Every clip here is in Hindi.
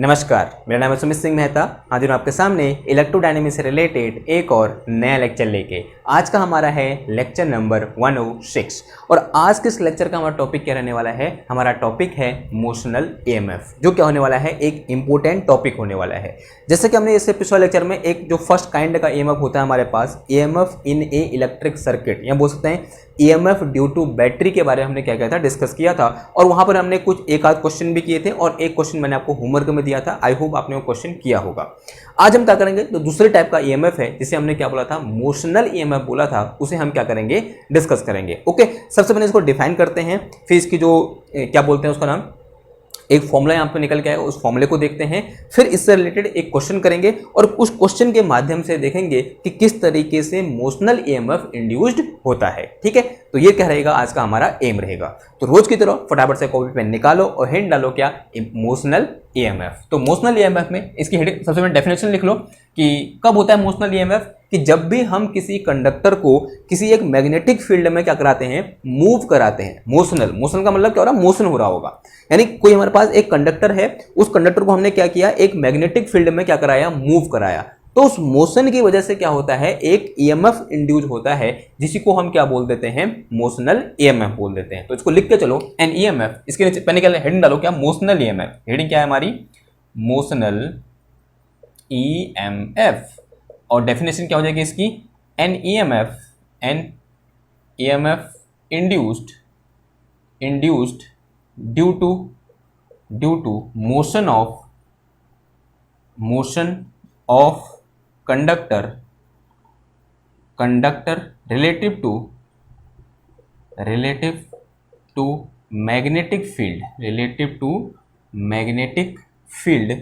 नमस्कार, मेरा नाम है सुमित सिंह मेहता। हाजिर हूँ आपके सामने इलेक्ट्रोडायनेमिक्स से रिलेटेड एक और नया लेक्चर लेके। आज का हमारा है लेक्चर नंबर 106 और आज के इस लेक्चर का हमारा टॉपिक क्या रहने वाला है। हमारा टॉपिक है मोशनल ईएमएफ, जो क्या होने वाला है, एक इंपॉर्टेंट टॉपिक होने वाला है। जैसे कि हमने इससे पिछले लेक्चर में एक जो फर्स्ट काइंड का ईएमएफ होता है हमारे पास, EMF in a electric circuit, या बोल सकते हैं ईएमएफ ड्यू टू बैटरी के बारे में हमने क्या किया था, डिस्कस किया था। और वहां पर हमने कुछ एक आध क्वेश्चन भी किए थे और एक क्वेश्चन मैंने आपको होमवर्क में दिया था। आई होप आपने वो क्वेश्चन किया होगा। आज हम क्या करेंगे, तो दूसरे टाइप का ईएमएफ है जिसे हमने क्या बोला था, मोशनल ईएमएफ बोला था, उसे हम क्या करेंगे, डिस्कस करेंगे। ओके, सबसे पहले इसको डिफाइन करते हैं, फिर इसकी जो क्या बोलते हैं उसका नाम, एक फॉर्मूला यहाँ पे निकल के आएगा, उस फॉर्मूले को देखते हैं, फिर इससे रिलेटेड एक क्वेश्चन करेंगे और उस क्वेश्चन के माध्यम से देखेंगे कि किस तरीके से मोशनल ईएमएफ इंड्यूस्ड होता है। ठीक है, तो ये क्या रहेगा, आज का हमारा एम रहेगा। तो रोज की तरह फटाफट से कॉपी पेन निकालो और हेड डालो क्या, मोशनल ईएमएफ। तो मोशनल ईएमएफ में इसकी हेडिंग सबसे पहले डेफिनेशन लिख लो कि कब होता है मोशनल ईएमएफ, कि जब भी हम किसी कंडक्टर को किसी एक मैग्नेटिक फील्ड में क्या कराते हैं, मूव कराते हैं। मोशनल का मतलब क्या हो रहा है, मोशन हो रहा होगा। यानी कोई हमारे पास एक कंडक्टर है, उस कंडक्टर को हमने क्या किया, एक मैग्नेटिक फील्ड में क्या कराया, मूव कराया। तो उस मोशन की वजह से क्या होता है, एक ईएमएफ इंड्यूस होता है, जिसी को हम क्या बोल देते हैं, मोशनल ईएमएफ बोल देते हैं। तो इसको लिख के चलो, एन ईएमएफ, इसके नीचे पहले क्या हेडिंग डालो, क्या, मोशनल ईएमएफ। हेडिंग क्या है हमारी, मोशनल ईएमएफ। और डेफिनेशन क्या हो जाएगी इसकी, an EMF induced due to motion of conductor relative to magnetic field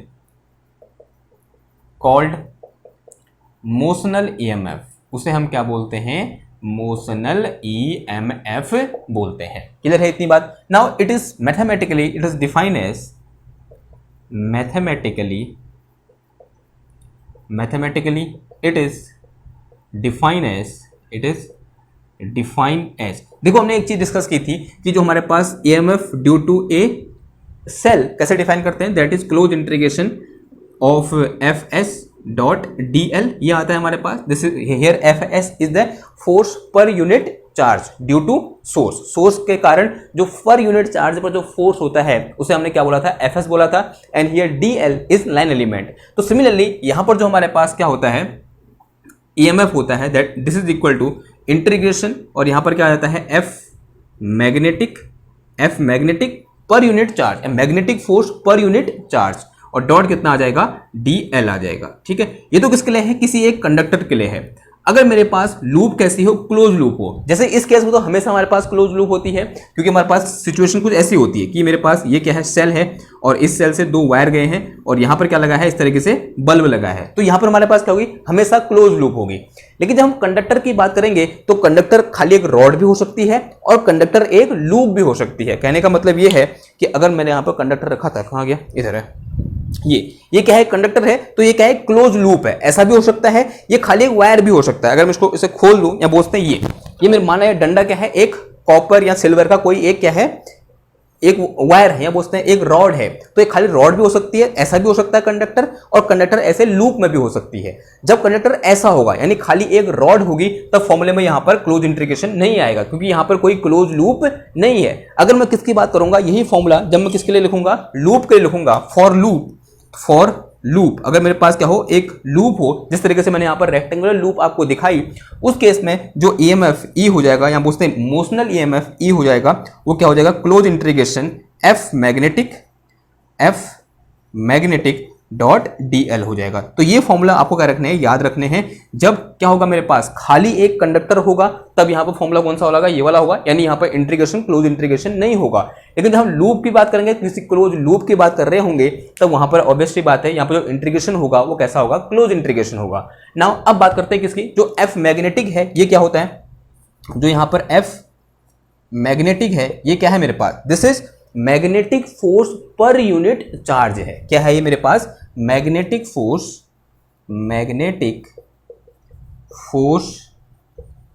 called motional EMF. उसे हम क्या बोलते हैं, मोशनल ईएमएफ बोलते हैं। क्लियर है इतनी बात। Now it is mathematically it is defined as देखो हमने एक चीज डिस्कस की थी कि जो हमारे पास EMF due to a cell कैसे डिफाइन करते हैं, that is close integration of F S dot D L, ये आता है हमारे पास। This is here F S is the force per unit charge due to source के कारण जो पर यूनिट चार्ज पर जो फोर्स होता है उसे हमने क्या बोला था, एफ एस बोला था। And here D L is line element. तो सिमिलरली यहां पर जो हमारे पास क्या होता है, ईएमएफ होता है, that this is equal to integration, और यहां पर क्या आ जाता है, F magnetic per unit charge, magnetic force per unit charge, और डॉट कितना आ जाएगा, डी एल आ जाएगा। ठीक है, ये तो किसके लिए है, किसी एक कंडक्टर के लिए है। अगर मेरे पास लूप कैसी हो, क्लोज लूप हो, जैसे इस केस में तो हमेशा हमारे पास क्लोज लूप होती है, क्योंकि हमारे पास सिचुएशन कुछ ऐसी होती है कि मेरे पास ये क्या है, सेल है, और इस सेल से दो वायर गए हैं और यहां पर क्या लगा है, इस तरीके से बल्ब लगा है। तो यहां पर हमारे पास क्या होगी, हमेशा क्लोज लूप होगी। लेकिन जब हम कंडक्टर की बात करेंगे तो कंडक्टर खाली एक रॉड भी हो सकती है और कंडक्टर एक लूप भी हो सकती है। कहने का मतलब ये है कि अगर मैंने यहां पर कंडक्टर रखा था, कहां गया, इधर है, ये क्या है, कंडक्टर है, तो ये क्या है, क्लोज लूप है। ऐसा भी हो सकता है, ये खाली एक वायर भी हो सकता है। अगर मैं इसको इसे खोल दूं, या बोलते हैं ये मेरे माना है डंडा क्या है, एक कॉपर या सिल्वर का कोई एक क्या है, एक वायर है, या बोलते हैं एक रॉड है। तो एक खाली रॉड भी हो सकती है, ऐसा भी हो सकता है कंडक्टर, और कंडक्टर ऐसे लूप में भी हो सकती है। जब कंडक्टर ऐसा होगा, यानी खाली एक रॉड होगी, तब फॉर्मूले में यहां पर क्लोज इंटीग्रेशन नहीं आएगा, क्योंकि यहां पर कोई क्लोज लूप नहीं है। अगर मैं किसकी बात करूंगा, यही फॉर्मूला जब मैं किसके लिए लिखूंगा, लूप के लिए लिखूंगा, फॉर लूप। अगर मेरे पास क्या हो, एक लूप हो, जिस तरीके से मैंने यहां पर रेक्टेंगुलर लूप आपको दिखाई, उस केस में जो ईएमएफ ई हो जाएगा, या बोलते हैं मोशनल ईएमएफ ई हो जाएगा, वो क्या हो जाएगा, close integration F magnetic dot D L हो जाएगा। तो ये फॉर्मूला आपको क्या रखने हैं, याद रखने हैं। जब क्या होगा, मेरे पास खाली एक कंडक्टर होगा, तब यहां पर फॉर्मूला कौन सा होगा, ये वाला होगा, यानी यहां पर इंटीग्रेशन, क्लोज इंटीग्रेशन नहीं होगा। लेकिन जब हम लूप की बात करेंगे, किसी क्लोज लूप की बात कर रहे होंगे, तब वहां पर ऑब्वियसली बात है, यहां पर जो इंटीग्रेशन होगा वो कैसा होगा, क्लोज इंटीग्रेशन होगा। नाउ अब बात करते हैं किसकी, जो एफ मैग्नेटिक है, ये क्या होता है, जो यहां पर एफ मैग्नेटिक है, ये क्या है मेरे पास, this is magnetic force per unit charge है। क्या है ये मेरे पास, magnetic force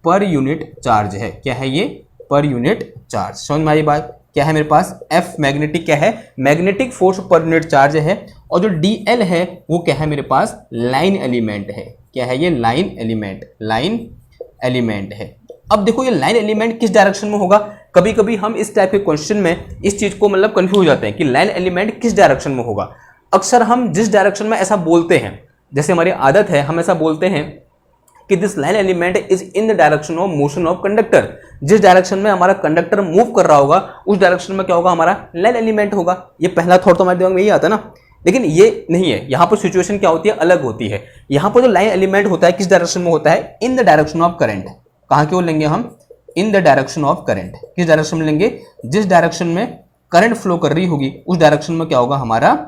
per unit charge है। क्या है ये, पर यूनिट चार्ज। समझ में आई बात, क्या है मेरे पास, एफ मैग्नेटिक क्या है, magnetic force per unit charge है, और जो डी एल है वो क्या है मेरे पास, लाइन एलिमेंट है। क्या है ये, लाइन एलिमेंट, लाइन एलिमेंट है। अब देखो ये लाइन एलिमेंट किस डायरेक्शन में होगा, कभी कभी हम इस टाइप के क्वेश्चन में इस चीज को मतलब कंफ्यूज हो जाते हैं कि लाइन एलिमेंट किस डायरेक्शन में होगा। अक्सर हम जिस डायरेक्शन में ऐसा बोलते हैं, जैसे हमारी आदत है हम ऐसा बोलते हैं कि this line element is in the direction of motion of conductor. जिस डायरेक्शन में हमारा कंडक्टर मूव कर रहा होगा उस डायरेक्शन में क्या होगा, हमारा लाइन एलिमेंट होगा। ये पहला थॉट तो हमारे दिमाग में यही आता है ना, लेकिन ये नहीं है। यहाँ पर सिचुएशन क्या होती है, अलग होती है। यहाँ पर जो लाइन एलिमेंट होता है किस डायरेक्शन में होता है, in the direction of current. कहाँ की ओर लेंगे हम, in the direction of current. किस डायरेक्शन में लेंगे, जिस डायरेक्शन में करंट फ्लो कर रही होगी उस डायरेक्शन में क्या होगा हमारा,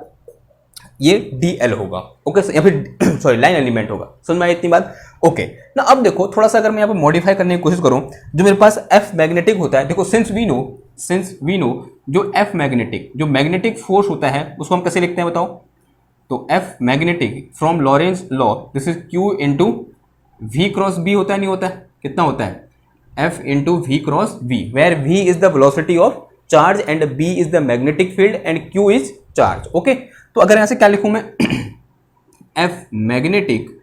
ये डी एल होगा। ओके, या फिर सॉरी लाइन एलिमेंट होगा। समझ में आई इतनी बात। ओके ना, अब देखो थोड़ा सा अगर मैं यहाँ पे मॉडिफाई करने की कोशिश करूं, जो मेरे पास एफ मैग्नेटिक होता है, देखो सिंस वी नो जो एफ मैग्नेटिक, जो मैग्नेटिक फोर्स होता है उसको हम कैसे लिखते हैं बताओ। तो F magnetic from Lorentz law, this is Q into V cross B होता है, नहीं होता है, कितना होता है, F into V cross B, where V is the velocity of charge and B is the magnetic field and Q is charge. Okay, तो अगर यहां से क्या लिखूं मैं, एफ मैग्नेटिक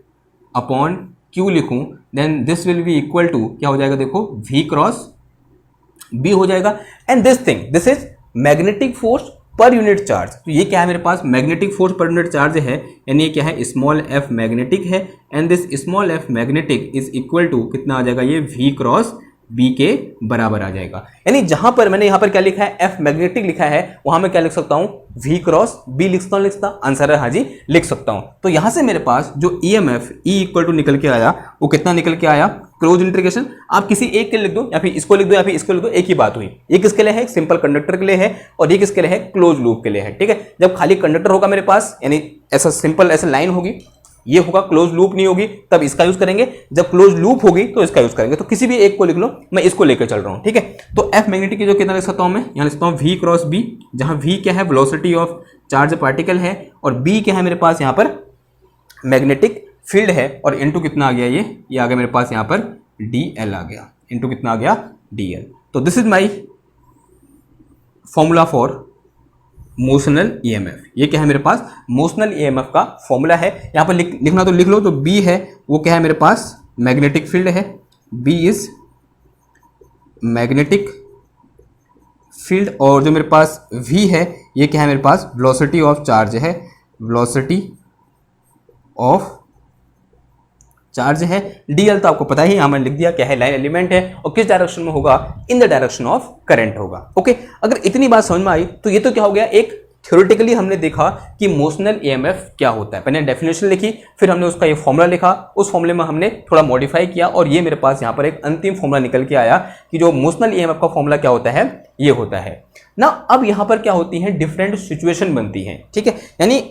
अपॉन क्यू लिखूं, then this will be equal to क्या हो जाएगा, देखो वी क्रॉस बी हो जाएगा। And this is magnetic force per unit charge. तो ये क्या है मेरे पास, magnetic force per unit charge है, यानी ये क्या है, स्मॉल एफ मैग्नेटिक है। And this small F magnetic is equal to कितना आ जाएगा, ये वी क्रॉस बी के बराबर आ जाएगा। यानी जहां पर मैंने यहां पर क्या लिखा है, एफ मैग्नेटिक लिखा है, वहां मैं क्या लिख सकता हूं, वी क्रॉस बी लिख सकता हूं। आंसर है हाँ जी, लिख सकता हूं। तो यहां से मेरे पास जो ईएमएफ ई इक्वल टू निकल के आया, वो कितना निकल के आया, क्लोज इंटीग्रेशन, आप किसी एक के लिख दो या फिर इसको लिख दो या फिर इसको लिख दो, एक ही बात हुई। ये किसके लिए है, एक सिंपल कंडक्टर के लिए है, और ये किसके लिए है, क्लोज लूप के लिए है। ठीक है, जब खाली कंडक्टर होगा मेरे पास, यानी ऐसा सिंपल ऐसा लाइन होगी, ये होगा, क्लोज लूप नहीं होगी, तब इसका यूज करेंगे, जब क्लोज लूप होगी तो इसका यूज करेंगे। तो किसी भी एक को लिख लो, मैं इसको लेकर चल रहा हूं। ठीक है, तो एफ मैग्नेटिक की जो कितना लिख सकता हूं मैं, यहां लिखता हूं वी क्रॉस बी, जहां वी क्या है, वेलोसिटी ऑफ चार्ज पार्टिकल है, और बी क्या है मेरे पास यहां पर मैग्नेटिक फील्ड है, और इनटू कितना आ गया, ये आ गया मेरे पास यहां पर डी एल आ गया, इनटू कितना आ गया, डी एल। तो this is my formula for motional EMF. ये क्या है मेरे पास, मोशनल ईएमएफ का फॉर्मूला है। यहां पर लिखना तो लिख लो। तो बी है वो क्या है मेरे पास, मैग्नेटिक फील्ड है, बी इज मैग्नेटिक फील्ड, और जो मेरे पास वी है ये क्या है मेरे पास, वेलोसिटी ऑफ चार्ज है, वेलोसिटी ऑफ चार्ज है। डीएल तो आपको पता ही, यहां मैंने लिख दिया क्या है, लाइन एलिमेंट है, और किस डायरेक्शन में होगा, in the direction of current होगा। ओके, अगर इतनी बात समझ में आई तो ये तो क्या हो गया, एक थ्योरेटिकली हमने देखा कि मोशनल ईएमएफ क्या होता है। पहले डेफिनेशन लिखी, फिर हमने उसका ये फॉर्मूला लिखा, उस फॉर्मूले में हमने थोड़ा मॉडिफाई किया, और ये मेरे पास यहाँ पर एक अंतिम फॉर्मूला निकल के आया कि जो मोशनल ईएमएफ का फॉर्मूला क्या होता है, ये होता है ना। अब यहाँ पर क्या होती है, डिफरेंट सिचुएशन बनती है। ठीक है, यानी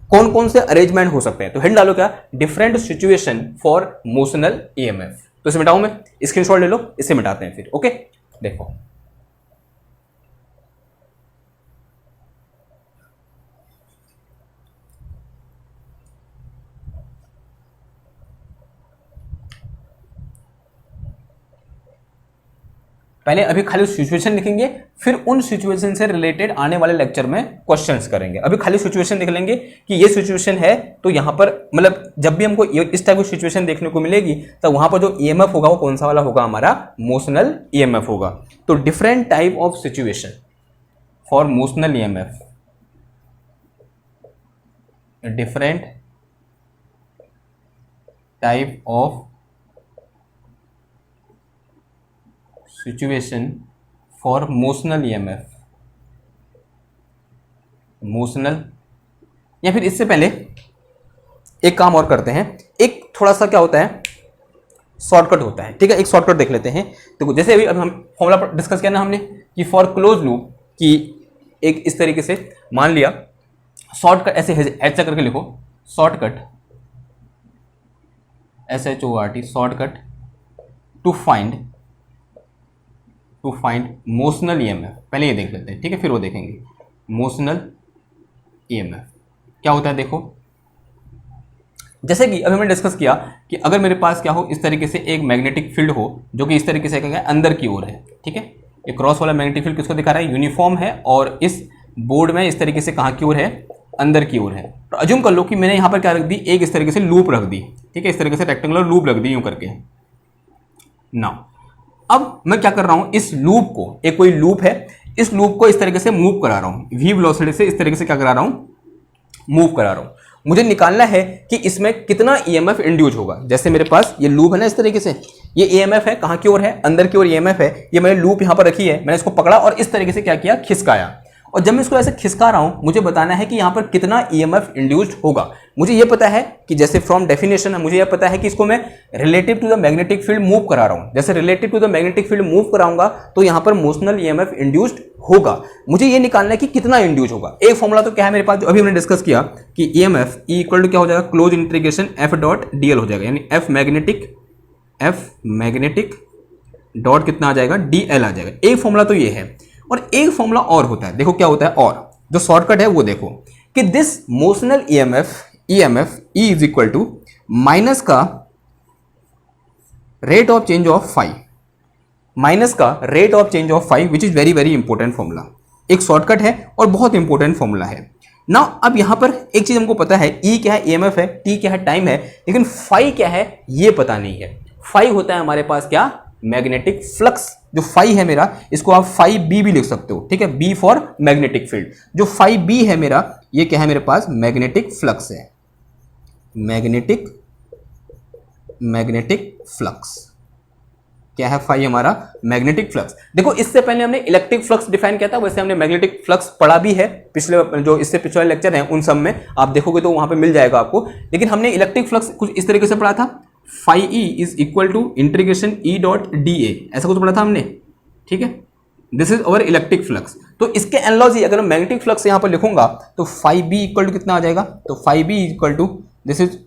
कौन कौन से अरेंजमेंट हो सकते हैं, तो हेड डालो क्या, different situation for motional EMF. तो इसे मिटाऊं मैं, स्क्रीनशॉट ले लो, इसे मिटाते हैं फिर। ओके, देखो पहले अभी खाली सिचुएशन लिखेंगे, फिर उन सिचुएशन से रिलेटेड आने वाले लेक्चर में क्वेश्चंस करेंगे। अभी खाली सिचुएशन लिख लेंगे कि ये सिचुएशन है, तो यहाँ पर मतलब जब भी हमको इस टाइप की सिचुएशन देखने को मिलेगी तो वहां पर जो ईएमएफ होगा वो कौन सा वाला होगा, हमारा मोशनल ईएमएफ होगा। तो different type of situation for motional EMF, different type of situation for motional EMF, motional, या फिर इससे पहले एक काम और करते हैं, एक थोड़ा सा क्या होता है, शॉर्टकट होता है। ठीक है, एक शॉर्टकट देख लेते हैं। देखो जैसे अभी हम फॉर्मूला डिस्कस किया ना हमने कि फॉर क्लोज लूप की एक इस तरीके से मान लिया, शॉर्टकट ऐसे ऐसा करके लिखो, shortcut SHORT, shortcut to find motional EMF. पहले ये देख लेते हैं, ठीक है, फिर वो देखेंगे मोशनल ईएमएफ क्या होता है। देखो जैसे कि अभी हमने डिस्कस किया कि अगर मेरे पास क्या हो, इस तरीके से एक मैग्नेटिक फील्ड हो जो कि इस तरीके से क्या है, अंदर की ओर है। ठीक है, ये क्रॉस वाला मैग्नेटिक फील्ड किसको दिखा रहा है, यूनिफॉर्म है और इस बोर्ड में इस तरीके से कहाँ की ओर है, अंदर की ओर है। तो अज्यूम कर लो कि मैंने यहाँ पर क्या रख दी, एक इस तरीके से लूप रख दी, ठीक है, इस तरीके से रेक्टेंगुलर लूप रख दी यूं करके। नाउ अब मैं क्या कर रहा हूं, इस लूप को, एक कोई लूप है, इस लूप को इस तरीके से मूव करा रहा हूं, v वेलोसिटी से इस तरीके से क्या करा रहा हूं, मूव करा रहा हूं। मुझे निकालना है कि इसमें कितना ईएमएफ इंड्यूस होगा। जैसे मेरे पास ये लूप है ना, इस तरीके से ये ईएमएफ है, कहां की ओर है, अंदर की ओर ईएमएफ है। ये मैंने लूप यहां पर रखी है, मैंने इसको पकड़ा और इस तरीके से क्या किया, खिसकाया। और जब मैं इसको ऐसे खिसका रहा हूं, मुझे बताना है कि यहां पर कितना ईएमएफ इंड्यूस्ड होगा। मुझे ये पता है कि जैसे फ्रॉम डेफिनेशन है, मुझे ये पता है कि इसको मैं relative to the magnetic field move करा रहा हूं। जैसे relative to the magnetic field move कराऊंगा तो यहां पर मोशनल ईएमएफ इंड्यूस्ड होगा। मुझे ये निकालना है कि कितना इंड्यूस होगा। एक फॉर्मूला तो क्या है मेरे पास, जो अभी हमने डिस्कस किया कि ईएमएफ इक्वल टू क्या हो जाएगा, close integration F dot DL हो जाएगा, यानी एफ मैग्नेटिक डॉट कितना आ जाएगा, डीएल आ जाएगा। एक फॉर्मूला तो ये है। और एक फॉर्मूला और होता है, देखो क्या होता है, और जो शॉर्टकट है वो देखो कि this motional EMF E is equal to minus का rate of change of phi, minus का rate of change of phi, which is very very important formula. एक शॉर्टकट है और बहुत इंपॉर्टेंट फॉर्मूला है ना। अब यहां पर एक चीज हमको पता है, ई क्या है, ईएमएफ है, टी क्या है, टाइम है, लेकिन फाई क्या है ये पता नहीं है। फाई होता है हमारे पास क्या, मैग्नेटिक फ्लक्स। जो फाई है मेरा, इसको आप फाई बी भी लिख सकते हो, ठीक है, बी फॉर मैग्नेटिक फील्ड। जो फाई बी है मेरा, ये क्या है मेरे पास, मैग्नेटिक फ्लक्स है, मैग्नेटिक फ्लक्स क्या है, फाई हमारा मैग्नेटिक फ्लक्स। देखो इससे पहले हमने इलेक्ट्रिक फ्लक्स डिफाइन किया था, वैसे हमने मैग्नेटिक फ्लक्स पढ़ा भी है पिछले, जो इससे पिछले लेक्चर हैं उन सब में आप देखोगे तो वहां पे मिल जाएगा आपको। लेकिन हमने इलेक्ट्रिक फ्लक्स कुछ इस तरीके से पढ़ा था, phi E is equal to integration E dot D A, ऐसा कुछ पढ़ा था हमने, ठीक है। This is our electric flux. तो इसके एनालॉजी अगर मैं मैग्नेटिक फ्लक्स यहां पर लिखूंगा तो फाई बी इक्वल टू कितना आ जाएगा, तो phi B equal to this is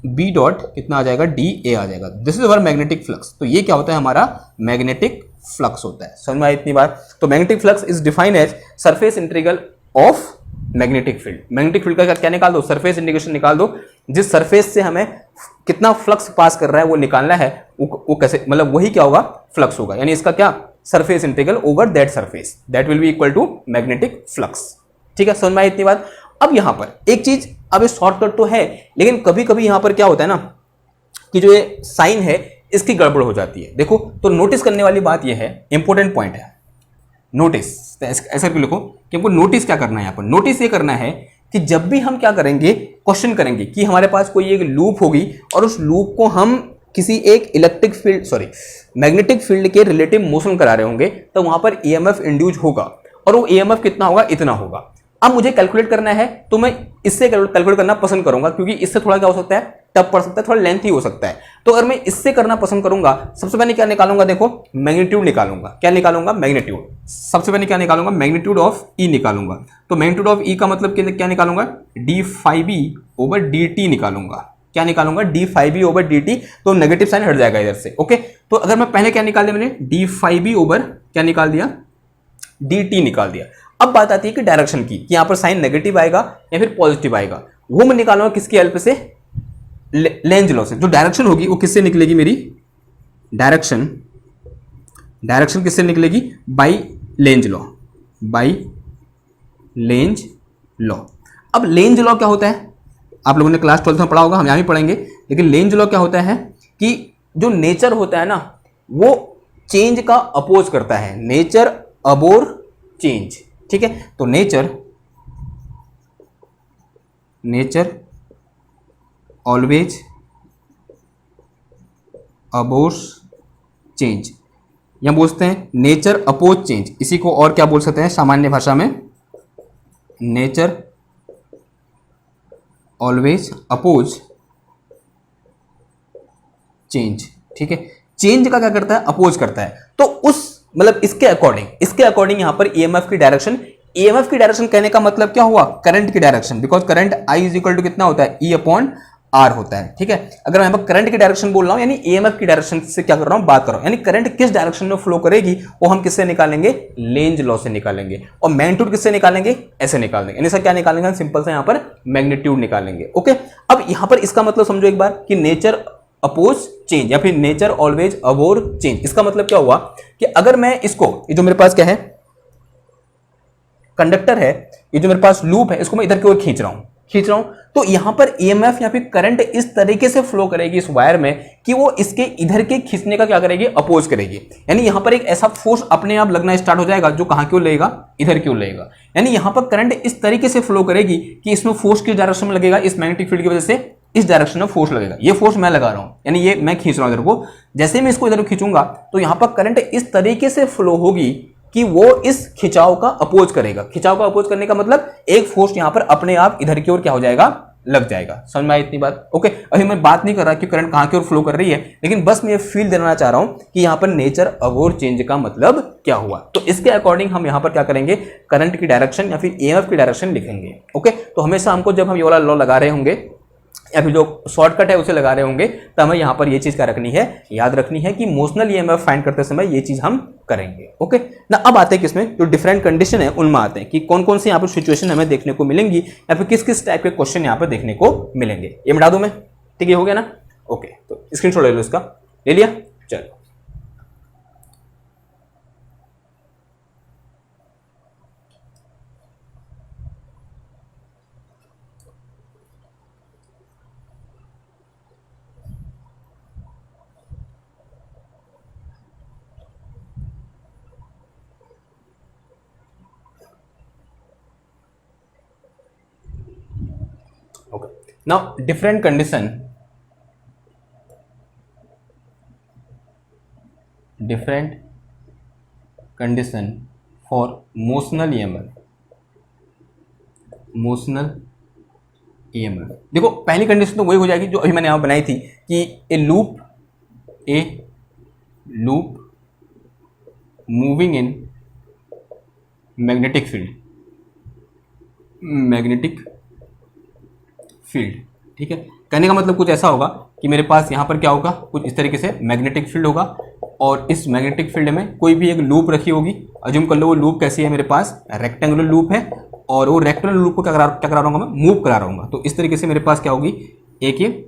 B dot कितना आ जाएगा, डी ए आ जाएगा। This is our magnetic flux. तो ये क्या होता है, हमारा मैग्नेटिक फ्लक्स होता है। समझ में आया इतनी बार। तो magnetic flux is defined as surface integral of magnetic field. Magnetic field का क्या निकाल दो, सरफेस इंटीग्रेशन निकाल दो। जिस सरफेस से हमें कितना फ्लक्स पास कर रहा है वो निकालना है, वो कैसे, मतलब वही क्या होगा, फ्लक्स होगा, यानी इसका क्या, surface integral over that surface, that will be equal to magnetic flux. ठीक है, समझ में आई इतनी बात। अब यहां पर एक चीज, अब ये शॉर्टकट तो है लेकिन कभी कभी यहां पर क्या होता है ना कि जो ये साइन है इसकी गड़बड़ हो जाती है। देखो तो नोटिस करने वाली बात ये है, इंपॉर्टेंट पॉइंट है, नोटिस। ऐसा क्यों लिखो कि हमको नोटिस क्या करना है, यहां पर नोटिस ये करना है कि जब भी हम क्या करेंगे, क्वेश्चन करेंगे कि हमारे पास कोई एक लूप होगी और उस लूप को हम किसी एक इलेक्ट्रिक फील्ड मैग्नेटिक फील्ड के रिलेटिव मोशन करा रहे होंगे, तो वहां पर ईएमएफ इंड्यूस होगा और वो ईएमएफ कितना होगा, इतना होगा। अब मुझे कैलकुलेट करना है तो मैं इससे कैलकुलेट करना पसंद करूंगा, क्योंकि इससे थोड़ा क्या हो सकता है, टफ पड़ सकता है, थोड़ा लेंथी हो सकता है। तो अगर मैं इससे करना पसंद करूंगा, सबसे पहले क्या निकालूंगा, देखो मैग्नीट्यूड निकालूंगा। क्या निकालूंगा, मैग्नीट्यूड। सबसे पहले क्या निकालूंगा, मैग्नीट्यूड ऑफ ई निकालूंगा। तो मैग्नीट्यूड ऑफ ई का मतलब क्या निकालूंगा, D phi B over D T निकालूंगा। क्या निकालूंगा, D phi B over D T. तो नेगेटिव साइन हट जाएगा इधर से। ओके, तो अगर मैं पहले क्या निकाल दिया, मैंने डी फाइव बी ओवर क्या निकाल दिया, डी टी निकाल दिया। अब बात आती है कि डायरेक्शन की, कि यहां पर साइन नेगेटिव आएगा या फिर पॉजिटिव आएगा। वो मैं निकालूंगा किसकी हेल्प से, लेंज लॉ से। जो डायरेक्शन होगी वो किससे निकलेगी, मेरी डायरेक्शन किससे निकलेगी, by Lenz law, by Lenz law. अब लेंज लॉ क्या होता है, आप लोगों ने क्लास 12 में पढ़ा होगा, हम यहां भी पढ़ेंगे। लेकिन लेंज लॉ क्या होता है कि जो नेचर होता है ना वो चेंज का अपोज करता है, नेचर अबोर चेंज। ठीक है, तो नेचर ऑलवेज अपोज चेंज, या बोलते हैं नेचर अपोज चेंज। इसी को और क्या बोल सकते हैं सामान्य भाषा में, नेचर ऑलवेज अपोज चेंज। ठीक है, चेंज का क्या करता है, अपोज करता है। तो उस मतलब इसके अकॉर्डिंग यहां पर ईएमएफ की डायरेक्शन, ईएमएफ की डायरेक्शन कहने का मतलब क्या हुआ, करंट की direction. Because current I is equal to कितना होता है, ई अपॉन आर होता है। ठीक है, अगर मैं करंट की डायरेक्शन बोल रहा हूं, यानी ईएमएफ की डायरेक्शन से क्या कर रहा हूं, बात कर रहा हूं। यानी करंट किस डायरेक्शन में फ्लो करेगी वो हम किससे निकालेंगे, लेंज लॉ से निकालेंगे। और मैग्नीट्यूड किससे निकालेंगे, ऐसे निकाल देंगे। यानी सर क्या निकालेंगे, सिंपल से यहां पर मैग्नीट्यूड निकालेंगे। ओके, अब यहां पर इसका मतलब समझो एक बार कि नेचर अपोज चेंज या फिर नेचर ऑलवेज अबोर चेंज। इसका मतलब क्या हुआ कि अगर मैं इसको, ये जो मेरे पास क्या है, कंडक्टर है, ये जो मेरे पास लूप है, इसको मैं इधर की ओर खींच रहा हूं, तो यहां पर ईएमएफ या फिर करंट इस तरीके से फ्लो करेगी इस वायर में कि वो इसके इधर के खींचने का क्या करेगी, अपोज करेगी। यानी यहां पर एक ऐसा फोर्स अपने आप लगना स्टार्ट हो जाएगा जो कहां की ओर लगेगा, इधर की ओर लगेगा। यानी यहां पर करंट इस तरीके से फ्लो करेगी कि इसमें फोर्स किस डायरेक्शन में लगेगा, इस मैग्नेटिक फील्ड की वजह से इस डायरेक्शन में फोर्स लगेगा। ये फोर्स मैं लगा रहा हूं, यानी ये मैं खींच रहा हूं इधर को। जैसे मैं इसको इधर खींचूंगा तो यहां पर करंट इस तरीके से फ्लो होगी कि वो इस खिंचाव का अपोज करेगा। खिंचाव का अपोज करने का मतलब एक फोर्स यहां पर अपने आप इधर की ओर क्या हो जाएगा, लग जाएगा। समझ में आई इतनी बात? ओके, अभी मैं बात नहीं कर रहा कि करंट कहां की ओर फ्लो कर रही है, लेकिन बस मैं ये फील देना चाह रहा हूं कि यहां पर नेचर अबोर चेंज का मतलब क्या हुआ। तो इसके अकॉर्डिंग हम यहां पर क्या करेंगे, करंट की डायरेक्शन या फिर ईएमएफ की डायरेक्शन लिखेंगे। ओके, तो हमेशा हमको जब हम ये वाला लॉ लगा रहे होंगे या फिर जो शॉर्टकट है उसे लगा रहे होंगे, तो हमें यहाँ पर ये चीज क्या रखनी है, याद रखनी है कि मोशनल ईएमएफ फाइंड करते समय ये चीज हम करेंगे। ओके ना, अब आते हैं किसमें, जो डिफरेंट कंडीशन है उनमें आते हैं कि कौन कौन सी यहाँ पर सिचुएशन हमें देखने को मिलेंगी या फिर किस किस टाइप के क्वेश्चन यहाँ पर देखने को मिलेंगे। ये मिटा दूं मैं, ठीक है, हो गया ना? ओके, तो स्क्रीनशॉट ले लो इसका, ले लिया, चलो। Okay. Now, different condition for motional EMF। देखो पहली कंडीशन तो वही हो जाएगी जो अभी मैंने यहां बनाई थी कि ए loop moving in magnetic field, ठीक है। कहने का मतलब कुछ ऐसा होगा कि मेरे पास यहाँ पर क्या होगा, कुछ इस तरीके से मैग्नेटिक फील्ड होगा और इस मैग्नेटिक फील्ड में कोई भी एक लूप रखी होगी। अज्यूम कर लो वो लूप कैसी है, मेरे पास रेक्टेंगुलर लूप है और वो रेक्टेंगुलर लूप को क्या करा रहा हूँ मैं, मूव करा रहा हूँ। तो इस तरीके से मेरे पास क्या होगी, एक ये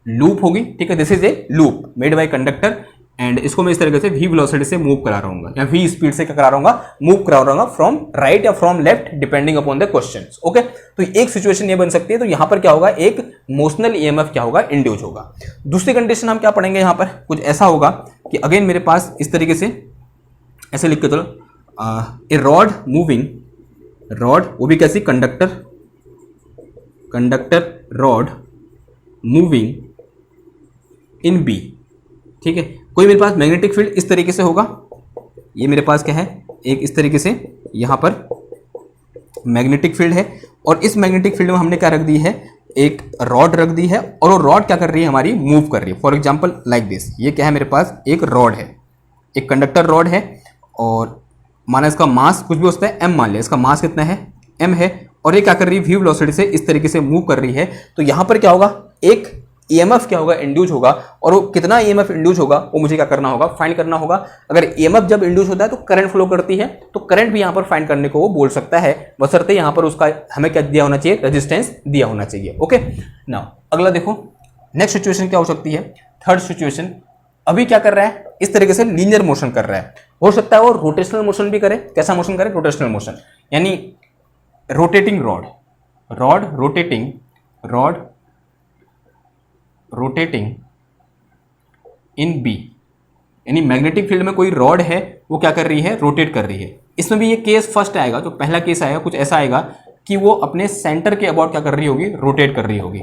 लूप होगी, ठीक है। This is a loop made by conductor and इसको मैं इस तरीके से v वेलोसिटी से मूव करा रहा हूँ या v स्पीड से क्या करा रहा हूँ, मूव करा रहा हूँ फ्रॉम राइट या from left depending upon the questions. Okay, तो एक सिचुएशन ये बन सकती है। तो यहाँ पर क्या होगा, एक मोशनल ईएमएफ क्या होगा, इंड्यूस होगा। दूसरी कंडीशन हम क्या पढ़ेंगे, यहाँ पर कुछ ऐसा होगा कि अगेन मेरे पास इस तरीके से ऐसे लिख के चलो, ए रॉड मूविंग, रॉड वो भी कैसी, conductor rod moving in B, ठीक है। कोई मेरे पास मैग्नेटिक फील्ड इस तरीके से होगा, ये मेरे पास क्या है, एक इस तरीके से यहाँ पर मैग्नेटिक फील्ड है और इस मैग्नेटिक फील्ड में हमने क्या रख दी है, एक रॉड रख दी है और वो रॉड क्या कर रही है, हमारी मूव कर रही है। फॉर एग्जांपल लाइक दिस, ये क्या है, मेरे पास एक रॉड है, एक कंडक्टर रॉड है और माना इसका मास कुछ भी होता है m, मान लिया इसका मास कितना है, m है और ये क्या कर रही है, v वेलोसिटी से इस तरीके से मूव कर रही है। तो यहाँ पर क्या होगा, एक ईएमएफ क्या होगा, इंड्यूस होगा और वो कितना ईएमएफ इंड्यूस होगा वो मुझे क्या करना होगा, फाइंड करना होगा। अगर ईएमएफ जब इंड्यूस होता है तो करंट फ्लो करती है, तो करंट भी यहाँ पर फाइंड करने को वो बोल सकता है, बशर्ते यहाँ पर उसका हमें क्या दिया होना चाहिए, रेजिस्टेंस दिया होना चाहिए। ओके, नाउ अगला देखो, नेक्स्ट सिचुएशन क्या हो सकती है, थर्ड सिचुएशन। अभी क्या कर रहा है, इस तरीके से लीनियर मोशन कर रहा है, हो सकता है वो रोटेशनल मोशन भी करे। कैसा मोशन करे, रोटेशनल मोशन, यानी rotating rod rotating in B, यानी मैग्नेटिक फील्ड में कोई रॉड है वो क्या कर रही है, रोटेट कर रही है। इसमें भी ये केस फर्स्ट आएगा, जो पहला केस आएगा कुछ ऐसा आएगा कि वो अपने सेंटर के अबाउट क्या कर रही होगी, रोटेट कर रही होगी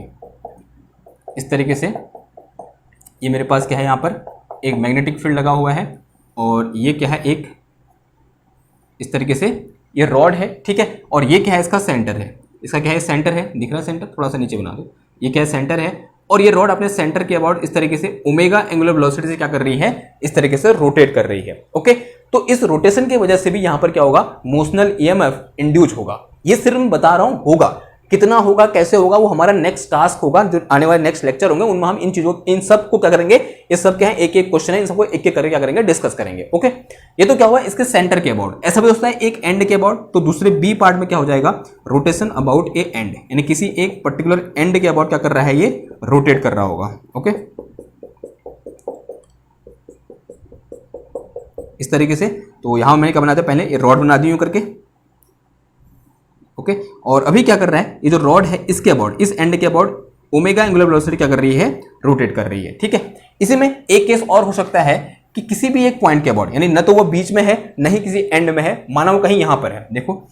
इस तरीके से। ये मेरे पास क्या है, यहाँ पर एक मैग्नेटिक फील्ड लगा हुआ है और ये क्या है, एक इस तरीके से ये रॉड है, ठीक है। और ये क्या है, इसका सेंटर है, इसका क्या है, सेंटर है, दिख रहा है सेंटर, थोड़ा सा नीचे बना दो, ये क्या है, सेंटर है और ये रॉड अपने सेंटर के अबाउट इस तरीके से ओमेगा एंगुलर वेलोसिटी से क्या कर रही है, इस तरीके से रोटेट कर रही है। ओके, तो इस रोटेशन की वजह से भी यहां पर क्या होगा, मोशनल ईएमएफ इंड्यूस होगा। ये सिर्फ मैं बता रहा हूं, होगा कितना होगा, कैसे होगा, वो हमारा नेक्स्ट टास्क होगा, जो आने वाले नेक्स्ट लेक्चर होंगे उनमें हम इन चीजों, इन सब को क्या करेंगे, ये सब क्या है, एक एक क्वेश्चन है, इन सबको एक एक करके क्या करेंगे, डिस्कस करेंगे। ओके, ये तो क्या हुआ, इसके सेंटर के अबाउट। ऐसा भी होता है एक एंड के अबाउट, तो दूसरे बी पार्ट में क्या हो जाएगा, रोटेशन अबाउट ए एंड, यानी किसी एक पर्टिकुलर एंड के अबाउट क्या कर रहा है, ये रोटेट कर रहा होगा। ओके, इस तरीके से। तो यहाँ मैंने क्या बनाया था, पहले ये रॉड बना दी यूँ करके, ओके। और अभी क्या कर रहा है, ये जो रॉड है इसके अबाउट, इस एंड के अबाउट ओमेगा एंगुलर वेलोसिटी क्या कर रही है, रोटेट कर रही है, ठीक है। इसी में एक केस और हो सकता है कि किसी भी एक पॉइंट के अबाउट, यानी न तो वो बीच में है न ही किसी एंड में है, माना वो कहीं यहां पर है, देखो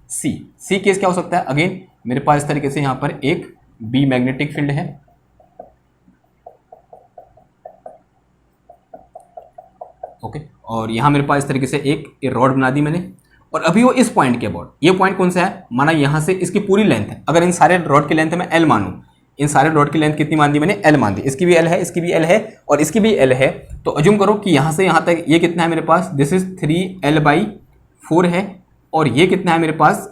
सी केस क्या हो सकता है, अगेन मेरे पास इस तरीके से यहां पर एक बी मैग्नेटिक फील्ड है, ओके। और यहां मेरे पास इस तरीके से एक रॉड बना दी मैंने, और अभी वो इस पॉइंट के अबाउट, ये पॉइंट कौन सा है, माना यहां से इसकी पूरी लेंथ है, अगर इन सारे रॉड की लेंथ मैं एल मानूं, इन सारे रॉड की लेंथ कितनी मान दी मैंने, एल मान दी, इसकी भी एल है, इसकी भी एल है और इसकी भी एल है। तो अज्यूम करो कि यहां से यहां तक ये कितना है मेरे पास, दिस इज 3L/4 है, और ये कितना है मेरे पास,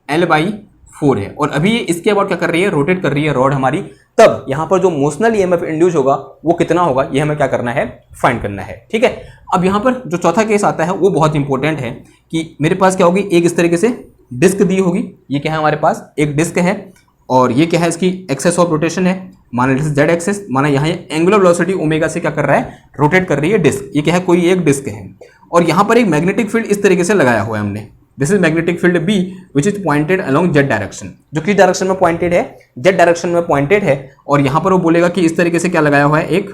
L/4 है। और अभी ये इसके अबाउट क्या कर रही है, रोटेट कर रही है रॉड हमारी। तब यहां पर जो मोशनल ईएमएफ इंड्यूस होगा वो कितना होगा, ये हमें क्या करना है, फाइंड करना है, ठीक है। अब यहां पर जो चौथा केस आता है वो बहुत इंपॉर्टेंट है कि मेरे पास क्या होगी, एक इस तरीके से डिस्क दी होगी, ये क्या है हमारे पास, एक डिस्क है, और ये क्या है, इसकी एक्सेस ऑफ रोटेशन है, माना जेड एक्सेस, माना यहाँ एंगुलर वेलोसिटी ओमेगा से क्या कर रहा है, रोटेट कर रही है डिस्क, ये क्या है, कोई एक डिस्क है। और यहाँ पर एक मैग्नेटिक फील्ड इस तरीके से लगाया हुआ है हमने, this is magnetic field B which is pointed along Z direction, जो किस डायरेक्शन में पॉइंटेड है, जेड डायरेक्शन में पॉइंटेड है। और यहाँ पर वो बोलेगा कि इस तरीके से क्या लगाया हुआ है, एक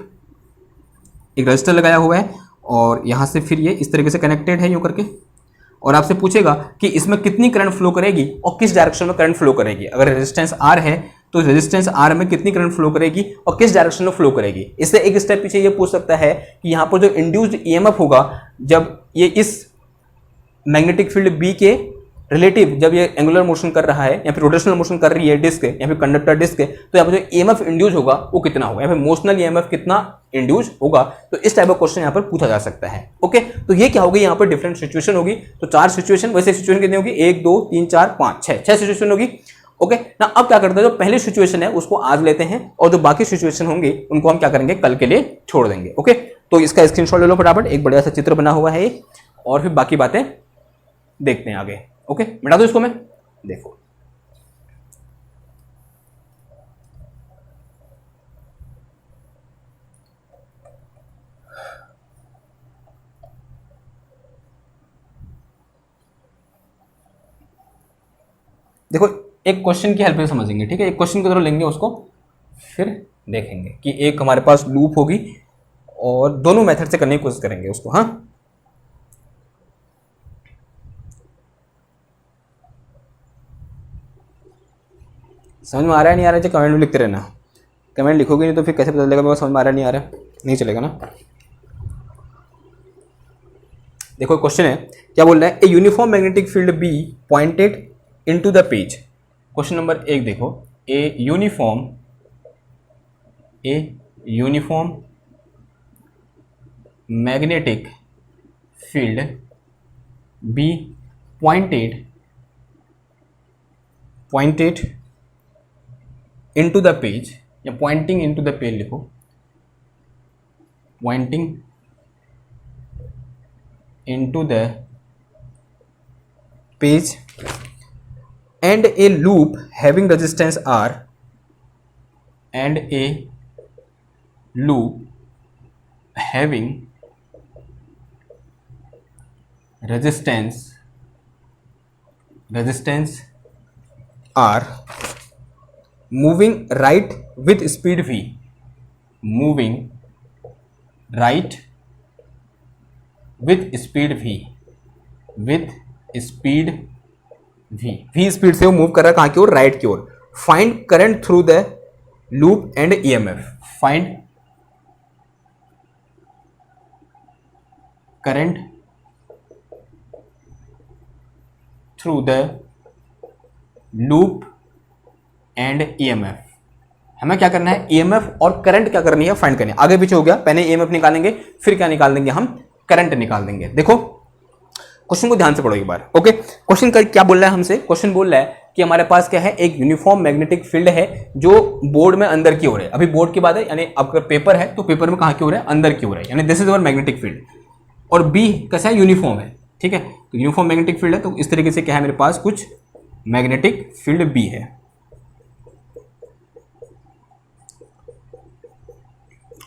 रजिस्टर लगाया हुआ है, और यहाँ से फिर ये इस तरीके से कनेक्टेड है यूँ करके, और आपसे पूछेगा कि इसमें कितनी करंट फ्लो करेगी और किस डायरेक्शन में करंट फ्लो करेगी। अगर रेजिस्टेंस आर है तो रेजिस्टेंस आर में कितनी करंट फ्लो करेगी और किस डायरेक्शन में फ्लो करेगी। इससे एक स्टेप पीछे ये पूछ सकता है कि यहाँ पर जो इंड्यूस्ड ईएमएफ होगा जब ये इस मैग्नेटिक फील्ड बी के रिलेटिव, जब ये एंगुलर मोशन कर रहा है या फिर रोटेशनल मोशन कर रही है डिस्क या फिर कंडक्टर डिस्क, तो यहाँ पर जो ईएमएफ इंड्यूस होगा वो कितना होगा, या फिर मोशनल ईएमएफ कितना इंड्यूस होगा। तो इस टाइप का क्वेश्चन यहाँ पर पूछा जा सकता है, ओके। तो ये क्या होगी, यहाँ पर डिफरेंट सिचुएशन होगी। तो 4 सिचुएशन, वैसे सिचुएशन कितनी होगी, 1 2 3 4 5 6 सिचुएशन होगी, ओके ना। अब क्या करते हैं, जो पहली सिचुएशन है उसको आज लेते हैं और जो बाकी सिचुएशन होंगे उनको हम क्या करेंगे, कल के लिए छोड़ देंगे, ओके। तो इसका स्क्रीनशॉट ले लो फटाफट, एक बढ़िया सा चित्र बना हुआ है ये, और फिर बाकी बातें देखते हैं आगे, ओके। मिटा दो इसको मैं, देखो देखो, एक क्वेश्चन की हेल्प से समझेंगे, ठीक है। एक क्वेश्चन की तरह लेंगे उसको, फिर देखेंगे कि एक हमारे पास लूप होगी और दोनों मेथड से करने की कोशिश करेंगे उसको, हाँ। समझ में आ रहा है नहीं आ रहा है, कमेंट में लिखते रहना, कमेंट लिखोगे नहीं तो फिर कैसे पता चलेगा मेरे को समझ में आ रहा है नहीं आ रहा है, नहीं चलेगा ना। देखो क्वेश्चन है, क्या बोल रहा है, a uniform magnetic field B pointed into the page. Question number 1 देखो, a uniform magnetic field B pointed into the page, या पॉइंटिंग इनटू द पेज लिखो, Poynting into the page, and a loop having resistance R, and a loop having resistance R, moving right with speed V, moving right with speed v, v speed से वो मूव कर रहा है कहाँ की ओर, राइट की ओर। Find current through the loop and EMF, find current through the loop and EMF. हमें क्या करना है, ईएमएफ और करंट क्या करनी है, फाइंड करनी है। आगे पीछे हो गया, पहले ईएमएफ निकालेंगे फिर क्या निकाल देंगे, हम करंट निकाल देंगे। देखो क्वेश्चन को ध्यान से पढ़ो एक बार, ओके। क्वेश्चन का क्या बोल रहा है हमसे, क्वेश्चन बोल रहा है कि हमारे पास क्या है, एक यूनिफॉर्म मैग्नेटिक फील्ड है जो बोर्ड में अंदर की ओर है। अभी बोर्ड की बात है, यानी आपका पेपर है तो पेपर में कहाँ की ओर है, अंदर की ओर है, यानी this is our magnetic field. और बी कैसा है, यूनिफॉर्म है, ठीक है। तो यूनिफॉर्म मैग्नेटिक फील्ड है, तो इस तरीके से क्या है मेरे पास, कुछ मैग्नेटिक फील्ड बी है,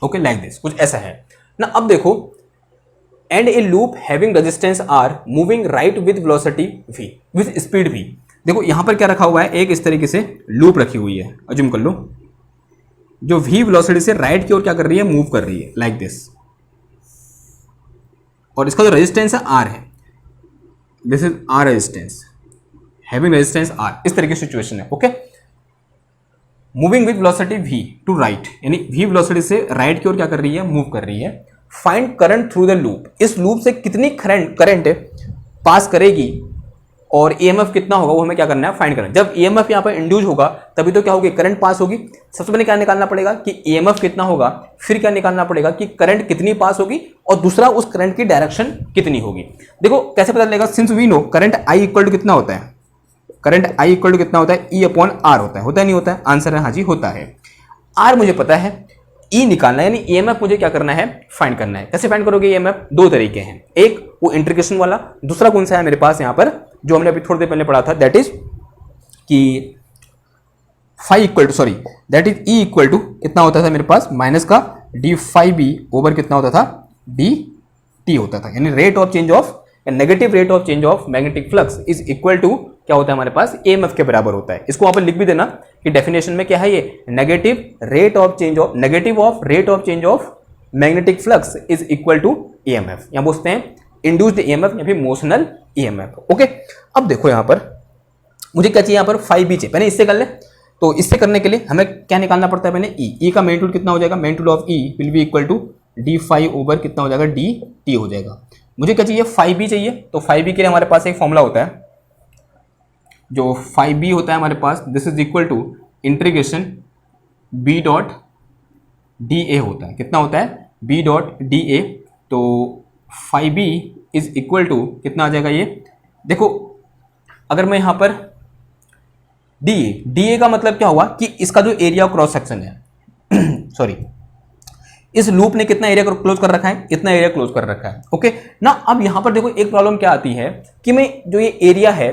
ओके, लाइक दिस, कुछ ऐसा है ना। अब देखो and A loop having resistance R moving right with velocity v, with speed v। देखो यहां पर क्या रखा हुआ है, एक इस तरीके से लूप रखी हुई है, अज्यूम कर लो, जो v वेलोसिटी से राइट की ओर क्या कर रही है, मूव कर रही है लाइक दिस, और इसका जो रेजिस्टेंस है r है, this is r resistance, having resistance r, इस तरीके की सिचुएशन है। Okay, moving with velocity v to right, यानी v वेलोसिटी से राइट की ओर क्या कर रही है, मूव कर रही है। Find current through the loop, इस लूप से कितनी करंट पास करेगी और EMF कितना होगा वो हमें क्या करना है, फाइंड करना है। जब EMF यहाँ पर इंड्यूस होगा तभी तो क्या होगी, करंट पास होगी। सबसे पहले क्या निकालना पड़ेगा कि EMF कितना होगा, फिर क्या निकालना पड़ेगा कि करंट कितनी पास होगी, और दूसरा उस करंट की डायरेक्शन कितनी होगी। देखो कैसे पता चलेगा, since we know current I equal to कितना होता है, करंट I इक्वल टू कितना होता है, E अपॉन R होता है नहीं होता है, आंसर है हाँ जी होता है। R मुझे पता है, E निकालना है, यानी EMF मुझे क्या करना है, फाइंड करना है। कैसे फाइंड करोगे EMF, दो तरीके हैं, एक वो इंटीग्रेशन वाला, दूसरा कौन सा है मेरे पास यहाँ पर जो हमने अभी थोड़ी देर पहले पढ़ा था, दैट इज कि phi equal to, sorry that is E equal to कितना होता था मेरे पास, माइनस का डी फाई बी ओवर कितना होता था, डी टी होता था, यानी rate of change of, negative rate of change of magnetic flux is equal to क्या होता है हमारे पास, EMF के बराबर होता है। इसको वहां पर लिख भी देना कि डेफिनेशन में क्या है, ये negative rate of change of, negative of rate of change of magnetic flux is equal to EMF, यहां बोलते हैं इंड्यूस्ड EMF या फिर मोशनल EMF। ओके, अब देखो यहां पर मुझे क्या चाहिए, यहां पर फाई बी चाहिए, पहले इससे कर ले। तो इससे करने के लिए हमें क्या निकालना पड़ता है, पहले E का मैग्नीट्यूड कितना हो जाएगा, magnitude of E will be equal to D phi over कितना हो जाएगा, डी टी हो जाएगा। मुझे क्या चाहिए, फाई बी चाहिए, तो फाई बी के लिए हमारे पास एक फॉर्मूला होता है, जो फाई बी होता है हमारे पास, this is equal to integration B dot D A होता है, कितना होता है, बी डॉट डी ए। तो phi B is equal to कितना आ जाएगा, ये देखो अगर मैं यहां पर डी ए का मतलब क्या हुआ कि इसका जो एरिया क्रॉस सेक्शन है सॉरी, इस लूप ने कितना एरिया क्लोज कर रखा है, इतना एरिया क्लोज कर रखा है। ओके ना, अब यहां पर देखो एक प्रॉब्लम क्या आती है कि मैं जो ये एरिया है,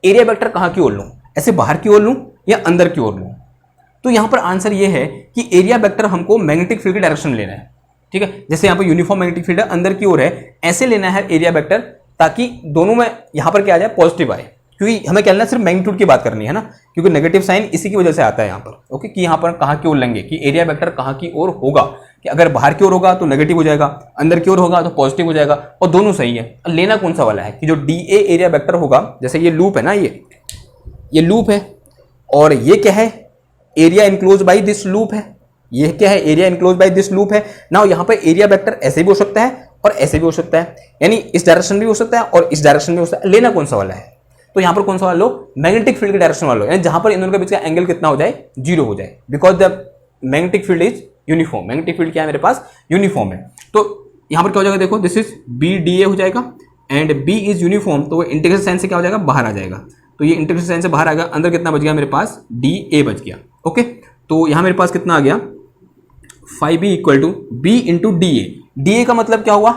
एरिया वेक्टर कहां की ओर लूं, ऐसे बाहर की ओर लूं या अंदर की ओर लूं। तो यहां पर आंसर ये है कि एरिया वेक्टर हमको मैग्नेटिक फील्ड की डायरेक्शन लेना है, ठीक है। जैसे यहां पर यूनिफॉर्म मैग्नेटिक फील्ड है, अंदर की ओर है, ऐसे लेना है एरिया वेक्टर, ताकि दोनों में यहां पर क्या आ जाए, पॉजिटिव आए, क्योंकि हमें क्या लेना है, सिर्फ मैग्नीट्यूड की बात करनी है ना, क्योंकि नेगेटिव साइन इसी की वजह से आता है यहाँ पर। ओके, कि यहाँ पर कहाँ की ओर लेंगे, कि एरिया वेक्टर कहाँ की ओर होगा, कि अगर बाहर की ओर होगा तो नेगेटिव हो जाएगा, अंदर की ओर होगा तो पॉजिटिव हो जाएगा, और दोनों सही है। लेना कौन सा वाला है कि जो डी ए एरिया वेक्टर होगा, जैसे ये लूप है ना, ये लूप है, और ये क्या है, area enclose by this loop है, ये क्या है, area enclose by this loop है ना। यहाँ पर एरिया वेक्टर ऐसे भी हो सकता है और ऐसे भी हो सकता है, यानी इस डायरेक्शन भी हो सकता है और इस डायरेक्शन में हो सकता है। लेना कौन सा वाला है, तो यहां पर कौन सा वाला लो, मैग्नेटिक फील्ड के डायरेक्शन वाला लो, यानी जहां पर इन दोनों के बीच का एंगल कितना हो जाए, जीरो हो जाए, because the magnetic field is uniform. Magnetic field क्या है मेरे पास, यूनिफॉर्म है। तो यहां पर क्या हो जाएगा, देखो this is B D A हो जाएगा, एंड बी इज यूनिफॉर्म, तो वो इंटीग्रेशन साइन से क्या हो जाएगा, बाहर आ जाएगा। तो ये इंटीग्रेशन साइन से बाहर आ गया, अंदर कितना बच गया मेरे पास, डी ए बच गया। ओके, तो यहां मेरे पास कितना आ गया, phi B equal to B into D A. D A का मतलब क्या हुआ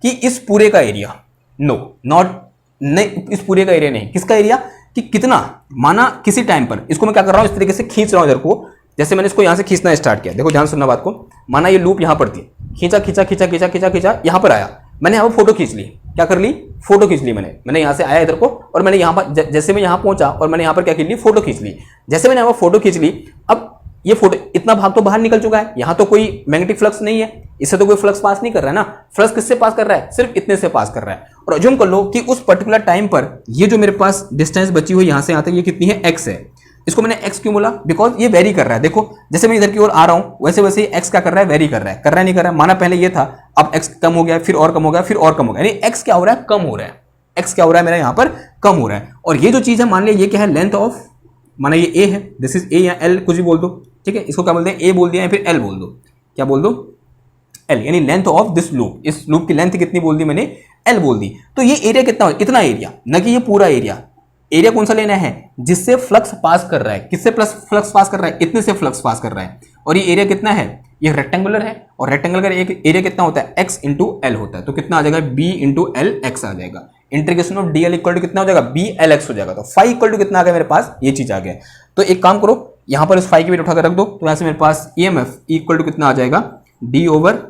कि इस पूरे का एरिया, नो नॉट, नहीं इस पूरे का एरिया नहीं, किसका एरिया, कि कितना, माना किसी टाइम पर इसको मैं क्या कर रहा हूं, इस तरीके से खींच रहा हूं इधर को, जैसे मैंने इसको यहां से खींचना स्टार्ट किया, देखो ध्यान सुनना बात को, माना ये लूप यहां पर थी, खींचा खींचा खींचा खींचा खींचा खींचा, यहां पर आया, मैंने यहां पर फोटो खींच ली, क्या कर ली, फोटो खींच ली, मैंने यहां से आया इधर को, और मैंने यहां पर जैसे मैं यहां पहुंचा और मैंने यहां पर क्या खींच ली, फोटो खींच ली। जैसे मैंने यहां पर फोटो खींच ली, अब ये फोटो इतना भाग तो बाहर निकल चुका है, यहां तो कोई मैग्नेटिक फ्लक्स नहीं है, इससे तो कोई फ्लक्स पास नहीं कर रहा है ना, फ्लक्स किससे पास कर रहा है, सिर्फ इतने से पास कर रहा है। और अज्यूम कर लो कि उस पर्टिकुलर टाइम पर ये जो मेरे पास डिस्टेंस बची हुई यहां से यहां तक, ये कितनी है, x है। इसको मैंने x क्यों बोला, बिकॉज ये वेरी कर रहा है। देखो जैसे मैं इधर की ओर आ रहा हूं, वैसे वैसे x क्या कर रहा है, वेरी कर रहा है, नहीं कर रहा है, माना पहले ये था, अब x कम हो गया, फिर और कम हो गया, फिर और कम हो गया, यानी x क्या हो रहा है, कम हो रहा है, x क्या हो रहा है मेरा यहाँ पर, कम हो रहा है। और ये जो चीज है, मान लिया ये क्या है, लेंथ ऑफ, माना ये a है, दिस इज a या l कुछ भी बोल दो, ठीक है, इसको क्या बोलते हैं, a बोल दिया या फिर l बोल दो, क्या बोल दो, l, यानी लेंथ ऑफ दिस लूप, इस लूप की लेंथ कितनी बोल दी मैंने, l बोल दी। तो ये एरिया कितना, इतना एरिया, न कि ये पूरा एरिया। एरिया कौन सा लेना है, जिससे फ्लक्स पास कर रहा है, किससे प्लस फ्लक्स पास कर रहा है, इतने से फ्लक्स पास कर रहा है। और ये एरिया कितना है, ये रेक्टेंगुलर है, और रेक्टेंगल का एरिया कितना होता है, x इंटू एल होता है, तो कितना आ जाएगा, b इंटू एल एक्स आ जाएगा। Integration of dl equal to कितना हो जाएगा, b l x हो जाएगा। तो फाई इक्वल टू कितना आ गया मेरे पास, ये चीज आ गया। तो एक काम करो, यहां पर इस फाई की वैल्यू उठाकर रख दो, तो यहां से मेरे पास EMF इक्वल टू कितना आ जाएगा, d over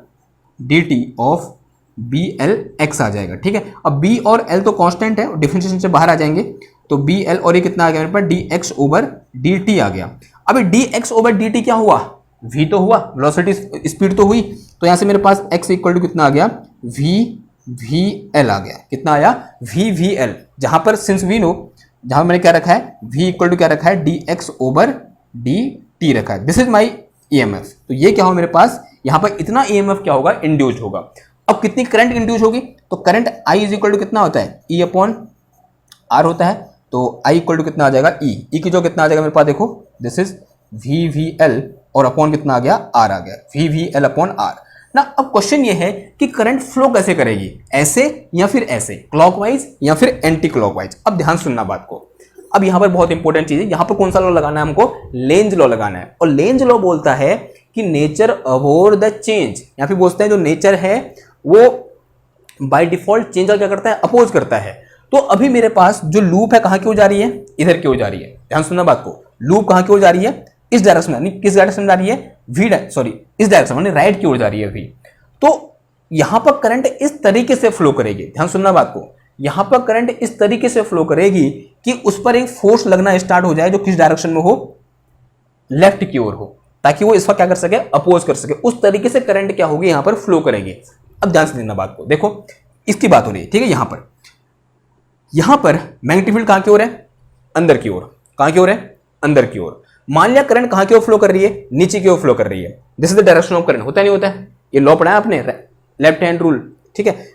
dt of B L X आ जाएगा। ठीक है, अब बी और एल तो कांस्टेंट है, डिफरेंशिएशन से बाहर आ जाएंगे, तो बी एल और ये कितना आ गया मेरे पास, D X over D T आ गया। अब D X over D T क्या हुआ, v तो हुआ, वेलोसिटी स्पीड तो हुई, तो यहां से मेरे पास x इक्वल टू कितना आ गया, v वी एल आ गया। कितना आया, v वी एल, जहां पर सिंस वी नो, जहां मैंने क्या रखा है, v इक्वल टू क्या रखा है, D X over D T रखा है। This is my EMF. तो ये क्या हो मेरे पास, यहां पर इतना ईएमएफ क्या होगा, इंड्यूस होगा। अब कितनी करंट इंड्यूस होगी, तो current I is equal to कितना होता है, E अपॉन R होता है, तो I इक्वल टू कितना आ जाएगा, E की जो कितना आ जाएगा मेरे पास, देखो this is V V L और अपॉन कितना आ गया, R आ गया, V V L upon R ना। अब क्वेश्चन ये है कि करंट फ्लो कैसे करेगी, ऐसे या फिर ऐसे, क्लॉकवाइज या फिर एंटी क्लॉकवाइज। अब ध्यान सुनना बात को, अब यहां पर बहुत इंपॉर्टेंट चीज है, यहां पर कौन सा लॉ लगाना है हमको, लेंज लॉ लगाना है। और लेंज लॉ बोलता है कि नेचर अवॉइड द चेंज, या फिर बोलते हैं जो नेचर है वो बाय डिफॉल्ट चेंज क्या करता है, अपोज करता है। तो अभी मेरे पास जो लूप है कहां की ओर जा रही है, इधर की ओर जा रही है। ध्यान सुनना बात को, लूप कहां की ओर जा रही है, इस डायरेक्शन में, किस डायरेक्शन में जा रही है, इस डायरेक्शन में, राइट की ओर जा रही है अभी। तो यहां पर करंट इस तरीके से फ्लो करेगी, ध्यान सुनना बात को, यहां पर करंट इस तरीके से फ्लो करेगी कि उस पर एक फोर्स लगना स्टार्ट हो जाए जो किस डायरेक्शन में हो, लेफ्ट की ओर हो, ताकि वो इसका क्या कर सके, अपोज कर सके। उस तरीके से करंट क्या होगी, यहां पर फ्लो करेगी। अब ध्यान से देखना बात को, देखो इसकी बात हो रही है, ठीक है। यहां पर मैग्नेटिक फील्ड कहां की ओर है, अंदर की ओर, कहां की ओर है, अंदर की ओर। मान लिया करंट कहां की ओर फ्लो कर रही है, नीचे की ओर फ्लो कर रही है। This is the direction of current, होता नहीं होता है, ये लॉ पढ़ा है आपने, लेफ्ट हैंड रूल, ठीक है।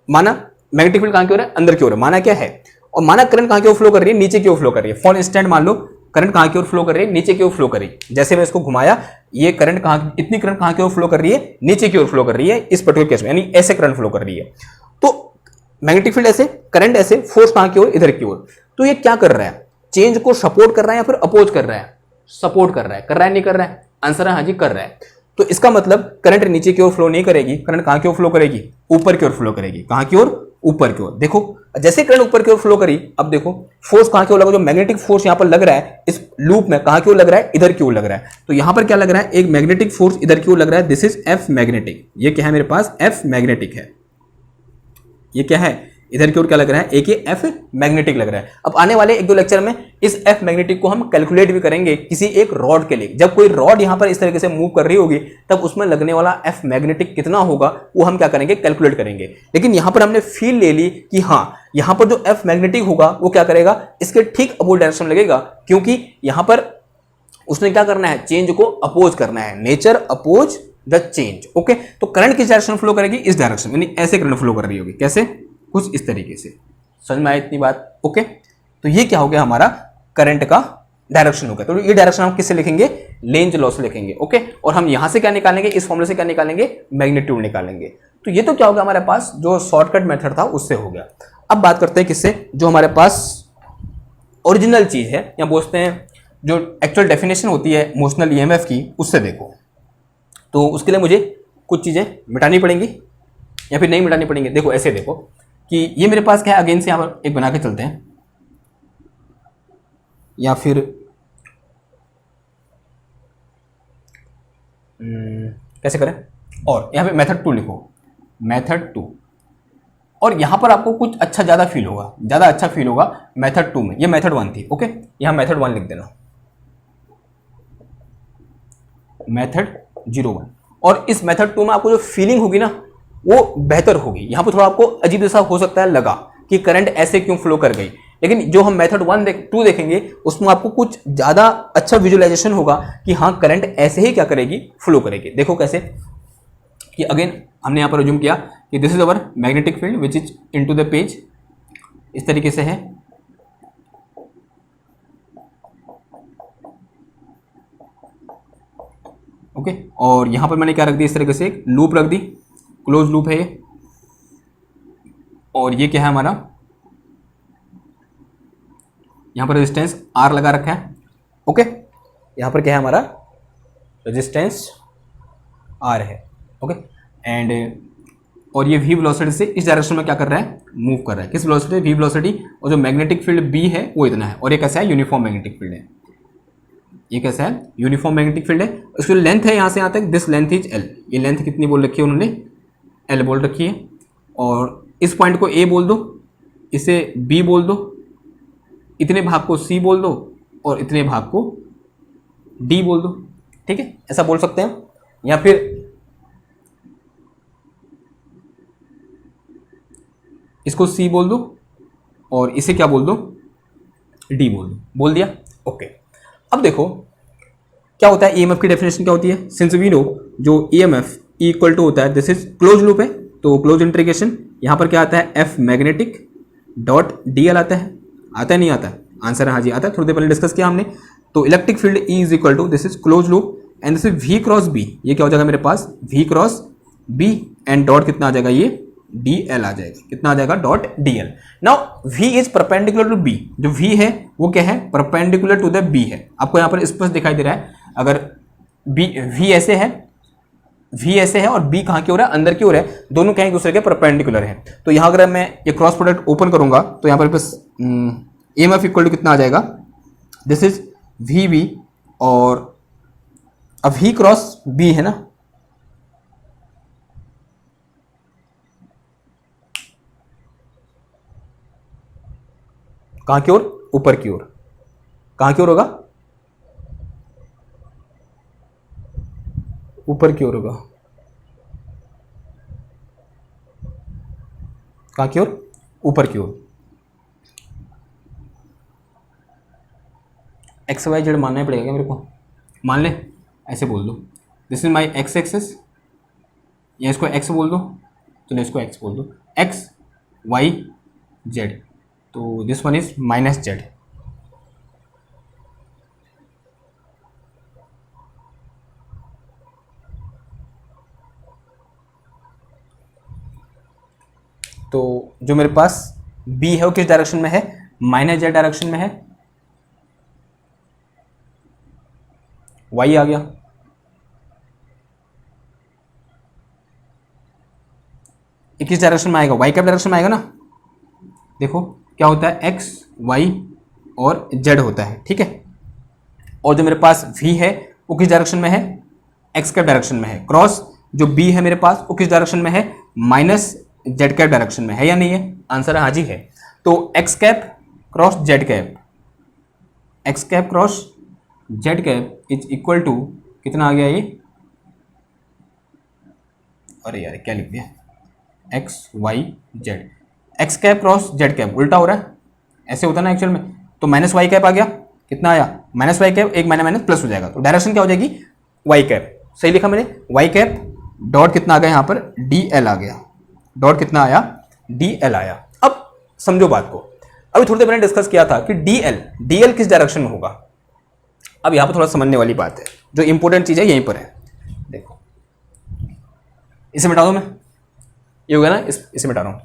माना मैग्नेटिक फील्ड कहां की ओर है, अंदर की ओर है, माना क्या है, और माना करंट कहां की ओर फ्लो कर रही है, नीचे की ओर फ्लो कर रही है। फॉर इंस्टेंट मान लो करंट कहां की ओर फ्लो कर रही है, नीचे की ओर फ्लो कर रही है। जैसे मैं इसको घुमाया, ये करंट कहां, इतनी करंट कहां की ओर फ्लो कर रही है, नीचे की ओर फ्लो कर रही है इस पर्टिकुलर केस में, यानी ऐसे करंट फ्लो कर रही है। तो मैग्नेटिक फील्ड ऐसे, करंट ऐसे, फोर्स कहां की ओर, इधर की ओर। तो ये क्या कर रहा है, चेंज को सपोर्ट कर रहा है या फिर अपोज कर रहा है, सपोर्ट कर रहा है नहीं कर रहा है, आंसर है हाँ जी कर रहा है। तो इसका मतलब करंट नीचे की ओर फ्लो नहीं करेगी, करंट कहां की ओर फ्लो करेगी, ऊपर की ओर फ्लो करेगी। कहां की ओर, ऊपर की ओर। देखो जैसे करंट ऊपर की ओर फ्लो करी, अब देखो फोर्स कहां की ओर लगा, जो मैग्नेटिक फोर्स यहां पर लग रहा है इस लूप में, कहां की ओर लग रहा है, इधर की ओर लग रहा है। तो यहां पर क्या लग रहा है, एक मैग्नेटिक फोर्स इधर की ओर लग रहा है, दिस इज एफ मैग्नेटिक। ये क्या है मेरे पास, एफ मैग्नेटिक है। ये क्या है, इधर की ओर क्या लग रहा है, एक ये एफ मैग्नेटिक लग रहा है। अब आने वाले एक दो लेक्चर में इस एफ मैग्नेटिक को हम कैलकुलेट भी करेंगे किसी एक रॉड के लिए। जब कोई रॉड यहां पर इस तरीके से मूव कर रही होगी तब उसमें लगने वाला एफ मैग्नेटिक कितना होगा वो हम क्या करेंगे, कैलकुलेट करेंगे। लेकिन यहां पर हमने फील ले ली कि हाँ यहां पर जो एफ मैग्नेटिक होगा वो क्या करेगा, इसके ठीक अपोजिट डायरेक्शन में लगेगा, क्योंकि यहां पर उसने क्या करना है, चेंज को अपोज करना है, nature oppose the change. Okay, तो करंट किस डायरेक्शन फ्लो करेगी, इस डायरेक्शन, यानी ऐसे करंट फ्लो कर रही होगी, कैसे, कुछ इस तरीके से। समझ में आया इतनी बात, ओके। तो ये क्या हो गया, हमारा करंट का डायरेक्शन हो गया। तो ये डायरेक्शन हम किससे लिखेंगे, लेंज लॉ से लिखेंगे, ओके। और हम यहां से क्या निकालेंगे, इस फॉर्मूले से क्या निकालेंगे, मैग्नीट्यूड निकालेंगे। तो ये तो क्या हो गया हमारे पास, जो शॉर्टकट मेथड था उससे हो गया। अब बात करते हैं किससे, जो हमारे पास ओरिजिनल चीज है, या बोलते हैं जो एक्चुअल डेफिनेशन होती है मोशनल ईएमएफ की, उससे देखो। तो उसके लिए मुझे कुछ चीजें मिटानी पड़ेंगी या फिर नहीं मिटानी पड़ेंगी। देखो ऐसे देखो कि ये मेरे पास क्या है, अगेन से यहाँ पर एक बना के चलते हैं, या फिर कैसे करें, और यहाँ पे मेथड 2 लिखो, मेथड 2। और यहाँ पर आपको कुछ अच्छा ज़्यादा फील होगा, ज़्यादा अच्छा फील होगा मेथड 2 में। ये मेथड 1 थी, ओके, यहाँ मेथड 1 लिख देना, मेथड 01। और इस मेथड 2 में आपको जो फीलिंग होगी ना वो बेहतर होगी। यहाँ पर थोड़ा आपको अजीब जैसा हो सकता है लगा कि करंट ऐसे क्यों फ्लो कर गई, लेकिन जो हम मेथड 2 देखेंगे उसमें आपको कुछ ज़्यादा अच्छा विजुअलाइजेशन होगा कि हाँ करंट ऐसे ही क्या करेगी, फ्लो करेगी। देखो कैसे कि अगेन हमने यहाँ पर रिज्यूम किया कि this is our magnetic field which is into the page, इस तरीके से है। ओके, और यहाँ पर मैंने क्या रख दी, इस तरीके से एक लूप रख दी, क्लोज लूप है ये। और ये क्या है हमारा, यहाँ पर रेजिस्टेंस R लगा रखा है, ओके। यहाँ पर क्या है हमारा, रेजिस्टेंस R है, ओके। एंड और ये V वेलोसिटी से इस डायरेक्शन में क्या कर रहा है, मूव कर रहा है। किस वेलोसिटी, V वेलोसिटी। और जो मैग्नेटिक फील्ड B है वो इतना है, और ये कैसा है, यूनिफॉर्म मैग्नेटिक फील्ड है। ये कैसा है, यूनिफॉर्म मैग्नेटिक फील्ड है। इसकी लेंथ है यहाँ से यहाँ तक, दिस लेंथ इज L। ये लेंथ कितनी बोल रखी है उन्होंने, L बोल रखी है। और इस पॉइंट को ए बोल दो, इसे बी बोल दो, इतने भाग को सी बोल दो और इतने भाग को डी बोल दो। ठीक है, ऐसा बोल सकते हैं। या फिर इसको सी बोल दो और इसे क्या बोल दो, डी बोल दो। बोल दिया, ओके। अब देखो क्या होता है, ईएमएफ की डेफिनेशन क्या होती है। सिंस वी नो जो ईएमएफ इक्वल टू होता है, दिस इज क्लोज लूप है, तो क्लोज इंटीग्रेशन यहां पर क्या आता है, एफ मैग्नेटिक डॉट डीएल आता है। आता है नहीं आता है, आंसर है हाँ जी आता है, थोड़ी देर पहले डिस्कस किया हमने। तो electric field E is equal to, this is close loop and this is V cross B. ये क्या हो जाएगा मेरे पास, V cross B and dot कितना आ जाएगा, ये डी एल आ जाएगा। कितना आ जाएगा, dot D L. Now V is perpendicular to B, जो वी है वो क्या है, परपेंडिकुलर टू द बी है। आपको यहाँ पर स्पष्ट दिखाई दे रहा है, अगर बी वी ऐसे है, वी ऐसे है और बी कहाँ की ओर है, अंदर की ओर है, दोनों क्या एक दूसरे के परपेंडिकुलर है। तो यहाँ अगर मैं ये क्रॉस प्रोडक्ट ओपन करूंगा तो यहाँ पर बस ईएमएफ इक्वल टू कितना आ जाएगा, दिस इज वी वी, और अब वी क्रॉस बी है ना, कहां की ओर, ऊपर की ओर। कहां की ओर होगा, ऊपर की ओर होगा। कहां की ओर, ऊपर की ओर। एक्स वाई जेड मानना ही पड़ेगा क्या मेरे को, मान ले, ऐसे बोल दो, this is my X axis, या इसको एक्स बोल दो, चलो इसको एक्स बोल दो, एक्स वाई जेड, तो this one is minus Z. तो जो मेरे पास बी है वो किस डायरेक्शन में है, माइनस जेड डायरेक्शन में है। वाई आ गया, किस डायरेक्शन में आएगा, वाई कैप डायरेक्शन में आएगा ना। देखो क्या होता है, एक्स वाई और जेड होता है, ठीक है। और जो मेरे पास वी है वो किस डायरेक्शन में है, एक्स कैप डायरेक्शन में है। क्रॉस जो बी है मेरे पास वो किस डायरेक्शन में है, माइनस जेड कैप डायरेक्शन में है या नहीं है, आंसर है हाँ जी है। तो X cap cross Z cap, X cap cross Z cap is equal to कितना आ गया ये, अरे यार क्या लिख दिया, X Y Z, X cap cross Z cap उल्टा हो रहा है, ऐसे होता है ना एक्चुअल में। तो माइनस वाई कैप आ गया, कितना आया, माइनस वाई कैप, एक माइनस माइनस प्लस हो जाएगा, तो डायरेक्शन क्या हो जाएगी, वाई कैप। सही लिखा मैंने, वाई कैप डॉट कितना आ गया यहाँ पर, डी एल आ गया, डॉट कितना आया, डी एल आया। अब समझो बात को, अभी थोड़ी देर मैंने डिस्कस किया था कि डी एल किस डायरेक्शन में होगा। अब यहाँ पर थोड़ा समझने वाली बात है, जो इंपॉर्टेंट चीज है यहीं पर है। देखो इसे मिटा दो, मैं ये होगा ना, इसे मिटा रहा हूं।